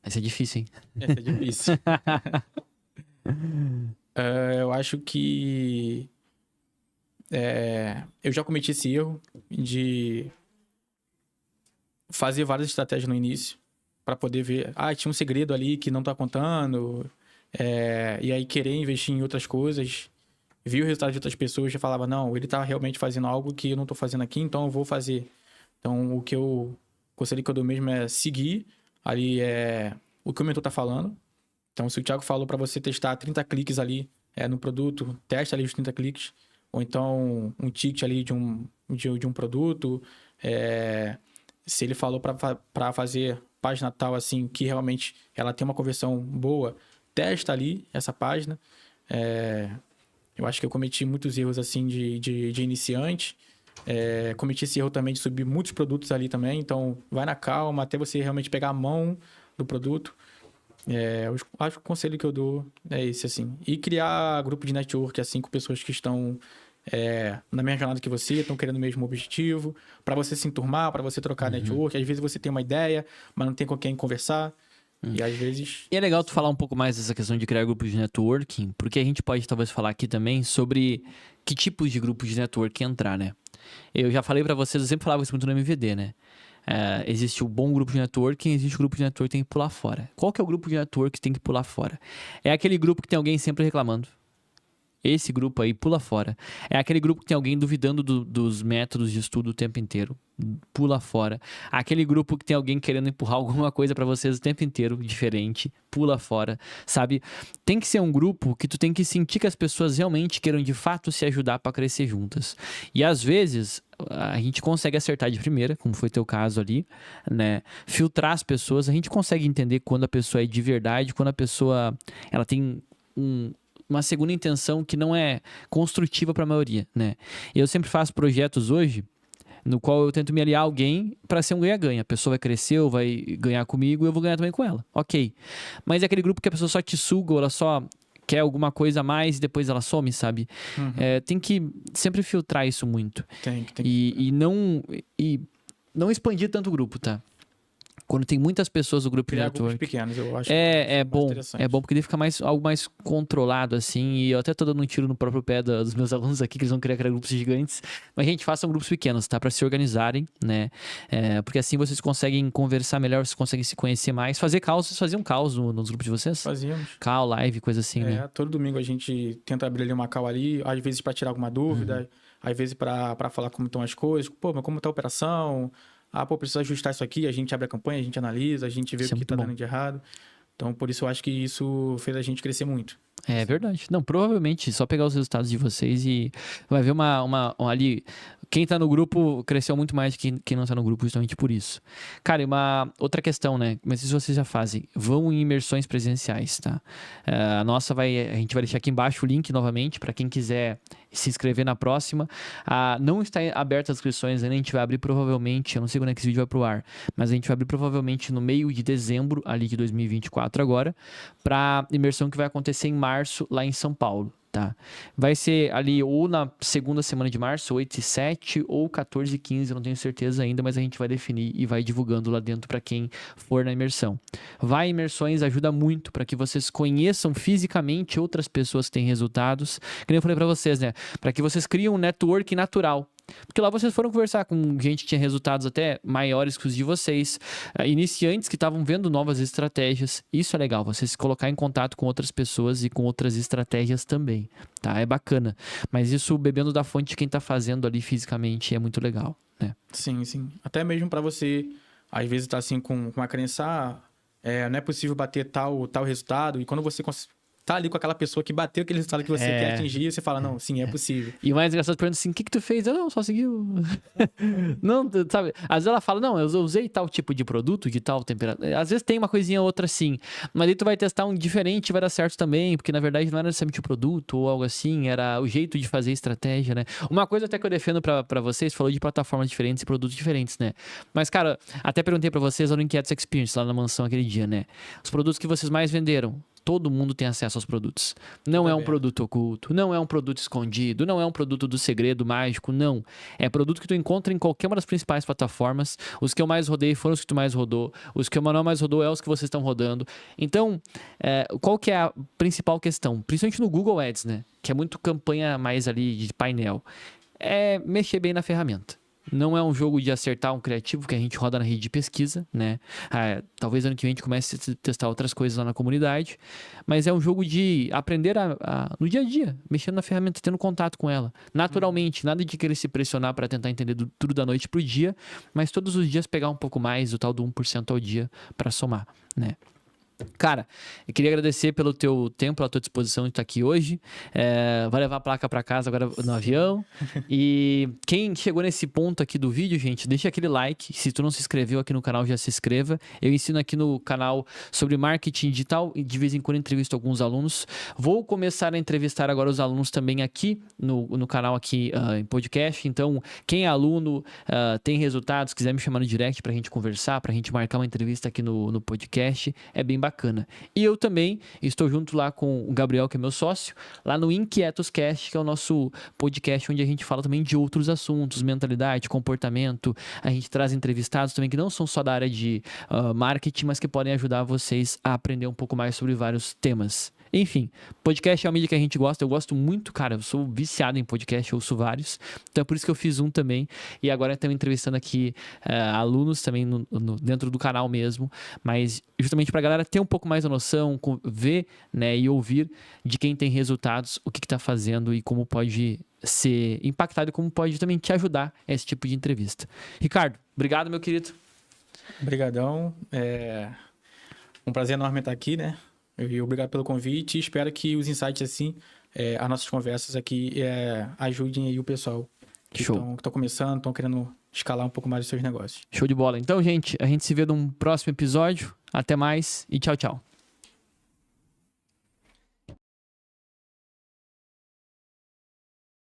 Essa é difícil, hein? Essa é difícil. Eu acho que eu já cometi esse erro de fazer várias estratégias no início para poder ver, tinha um segredo ali que não tá contando, e aí querer investir em outras coisas, vi o resultado de outras pessoas e já falava, não, ele tá realmente fazendo algo que eu não tô fazendo aqui, então eu vou fazer. Então, o conselho que eu dou mesmo é seguir ali o que o mentor tá falando. Então, se o Thiago falou para você testar 30 cliques ali no produto, testa ali os 30 cliques. Ou então, um ticket ali de um produto. Se ele falou para fazer página tal, assim, que realmente ela tem uma conversão boa, testa ali essa página. Eu acho que eu cometi muitos erros, assim, de iniciante. Cometi esse erro também de subir muitos produtos ali também. Então, vai na calma até você realmente pegar a mão do produto. Eu acho que o conselho que eu dou é esse, assim. E criar grupo de network, assim, com pessoas que estão na mesma jornada que você, estão querendo o mesmo objetivo, para você se enturmar, para você trocar network. Às vezes você tem uma ideia, mas não tem com quem conversar. E às vezes... E é legal tu falar um pouco mais dessa questão de criar grupos de networking, porque a gente pode talvez falar aqui também sobre que tipos de grupos de networking entrar, né? Eu já falei pra vocês, eu sempre falava isso muito no MVD, né? Existe o bom grupo de networking, existe o grupo de networking que tem que pular fora. Qual que é o grupo de networking que tem que pular fora? É aquele grupo que tem alguém sempre reclamando. Esse grupo aí pula fora. É aquele grupo que tem alguém duvidando dos métodos de estudo o tempo inteiro. Pula fora. Aquele grupo que tem alguém querendo empurrar alguma coisa pra vocês o tempo inteiro, diferente. Pula fora, sabe? Tem que ser um grupo que tu tem que sentir que as pessoas realmente queiram de fato se ajudar pra crescer juntas. E às vezes a gente consegue acertar de primeira, como foi teu caso ali, né? Filtrar as pessoas. A gente consegue entender quando a pessoa é de verdade, quando a pessoa ela tem uma segunda intenção que não é construtiva para a maioria, né? Eu sempre faço projetos hoje no qual eu tento me aliar a alguém para ser um ganha-ganha. A pessoa vai crescer ou vai ganhar comigo e eu vou ganhar também com ela. Ok. Mas é aquele grupo que a pessoa só te suga ou ela só quer alguma coisa a mais e depois ela some, sabe? Tem que sempre filtrar isso muito. E não expandir tanto o grupo, tá? Quando tem muitas pessoas no grupo de network. Grupos pequenos, eu acho. É bom porque ele fica algo mais controlado, assim. E eu até tô dando um tiro no próprio pé dos meus alunos aqui, que eles vão querer criar grupos gigantes. Mas, gente, façam grupos pequenos, tá? Pra se organizarem, né? Porque assim vocês conseguem conversar melhor, vocês conseguem se conhecer mais. Vocês faziam caos nos grupos de vocês? Fazíamos. Call, live, coisa assim, né? Todo domingo a gente tenta abrir ali uma call ali, às vezes pra tirar alguma dúvida, às vezes pra falar como estão as coisas. Pô, mas como tá a operação? Precisa ajustar isso aqui, a gente abre a campanha, a gente analisa, a gente vê o que tá dando de errado. Então, por isso eu acho que isso fez a gente crescer muito. É verdade. Não, provavelmente, só pegar os resultados de vocês e vai ver ali... Quem tá no grupo cresceu muito mais do que quem não tá no grupo, justamente por isso. Cara, e uma outra questão, né? Mas se vocês já fazem, vão em imersões presenciais, tá? A gente vai deixar aqui embaixo o link novamente para quem quiser se inscrever na próxima. Não está aberta as inscrições ainda, a gente vai abrir provavelmente, eu não sei quando é que esse vídeo vai pro ar, mas a gente vai abrir provavelmente no meio de dezembro, ali de 2024 agora, pra imersão que vai acontecer em março, lá em São Paulo. Tá. Vai ser ali ou na segunda semana de março, 8 e 7, ou 14 e 15, eu não tenho certeza ainda, mas a gente vai definir e vai divulgando lá dentro para quem for na imersão. Vai em imersões, ajuda muito para que vocês conheçam fisicamente outras pessoas que têm resultados. Como eu falei para vocês, né? Para que vocês criem um network natural. Porque lá vocês foram conversar com gente que tinha resultados até maiores que os de vocês, iniciantes que estavam vendo novas estratégias. Isso é legal, você se colocar em contato com outras pessoas e com outras estratégias também, tá? É bacana. Mas isso bebendo da fonte de quem tá fazendo ali fisicamente é muito legal, né? Sim, sim. Até mesmo para você, às vezes, tá assim com uma crença, não é possível bater tal resultado, e quando você tá ali com aquela pessoa que bateu aquele resultado que você quer atingir, você fala, não, sim, é possível. E o mais engraçado, pergunta assim, o que tu fez? Eu não, só segui o... Não, sabe? Às vezes ela fala, não, eu usei tal tipo de produto, de tal temperatura. Às vezes tem uma coisinha ou outra assim, mas aí tu vai testar um diferente e vai dar certo também, porque na verdade não era necessariamente o produto ou algo assim, era o jeito de fazer estratégia, né? Uma coisa até que eu defendo pra vocês, falou de plataformas diferentes e produtos diferentes, né? Mas, cara, até perguntei pra vocês no Inquietos Experience, lá na mansão aquele dia, né? Os produtos que vocês mais venderam, todo mundo tem acesso aos produtos. Não é um produto oculto, não é um produto escondido, não é um produto do segredo mágico, não. É produto que tu encontra em qualquer uma das principais plataformas. Os que eu mais rodei foram os que tu mais rodou. Os que o Manuel mais rodou é os que vocês estão rodando. Então, qual que é a principal questão? Principalmente no Google Ads, né? Que é muito campanha mais ali de painel. É mexer bem na ferramenta. Não é um jogo de acertar um criativo que a gente roda na rede de pesquisa, né? Talvez ano que vem a gente comece a testar outras coisas lá na comunidade, mas é um jogo de aprender no dia a dia, mexendo na ferramenta, tendo contato com ela. Naturalmente, nada de querer se pressionar para tentar entender tudo da noite pro dia, mas todos os dias pegar um pouco mais, o tal do 1% ao dia para somar, né? Cara, eu queria agradecer pelo teu tempo, pela tua disposição de estar aqui hoje. Vai levar a placa para casa agora no avião. E quem chegou nesse ponto aqui do vídeo, gente, deixa aquele like. Se tu não se inscreveu aqui no canal, já se inscreva. Eu ensino aqui no canal sobre marketing digital e de vez em quando entrevisto alguns alunos. Vou começar a entrevistar agora os alunos também aqui no canal aqui em podcast. Então, quem é aluno, tem resultados, quiser me chamar no direct pra gente conversar, pra gente marcar uma entrevista aqui no podcast, é bem bacana. E eu também estou junto lá com o Gabriel, que é meu sócio, lá no Inquietos Cast, que é o nosso podcast onde a gente fala também de outros assuntos, mentalidade, comportamento. A gente traz entrevistados também que não são só da área de marketing, mas que podem ajudar vocês a aprender um pouco mais sobre vários temas. Enfim, podcast é uma mídia que a gente gosta, eu gosto muito, cara, eu sou viciado em podcast, eu ouço vários, então é por isso que eu fiz um também, e agora estamos entrevistando aqui alunos também dentro do canal mesmo, mas justamente para a galera ter um pouco mais a noção, ver, né, e ouvir de quem tem resultados, o que está fazendo e como pode ser impactado e como pode também te ajudar esse tipo de entrevista. Ricardo, obrigado, meu querido. Obrigadão, um prazer enorme estar aqui, né? E obrigado pelo convite e espero que os insights assim, as nossas conversas aqui ajudem aí o pessoal que estão começando, estão querendo escalar um pouco mais os seus negócios. Show de bola. Então, gente, a gente se vê num próximo episódio. Até mais e tchau, tchau.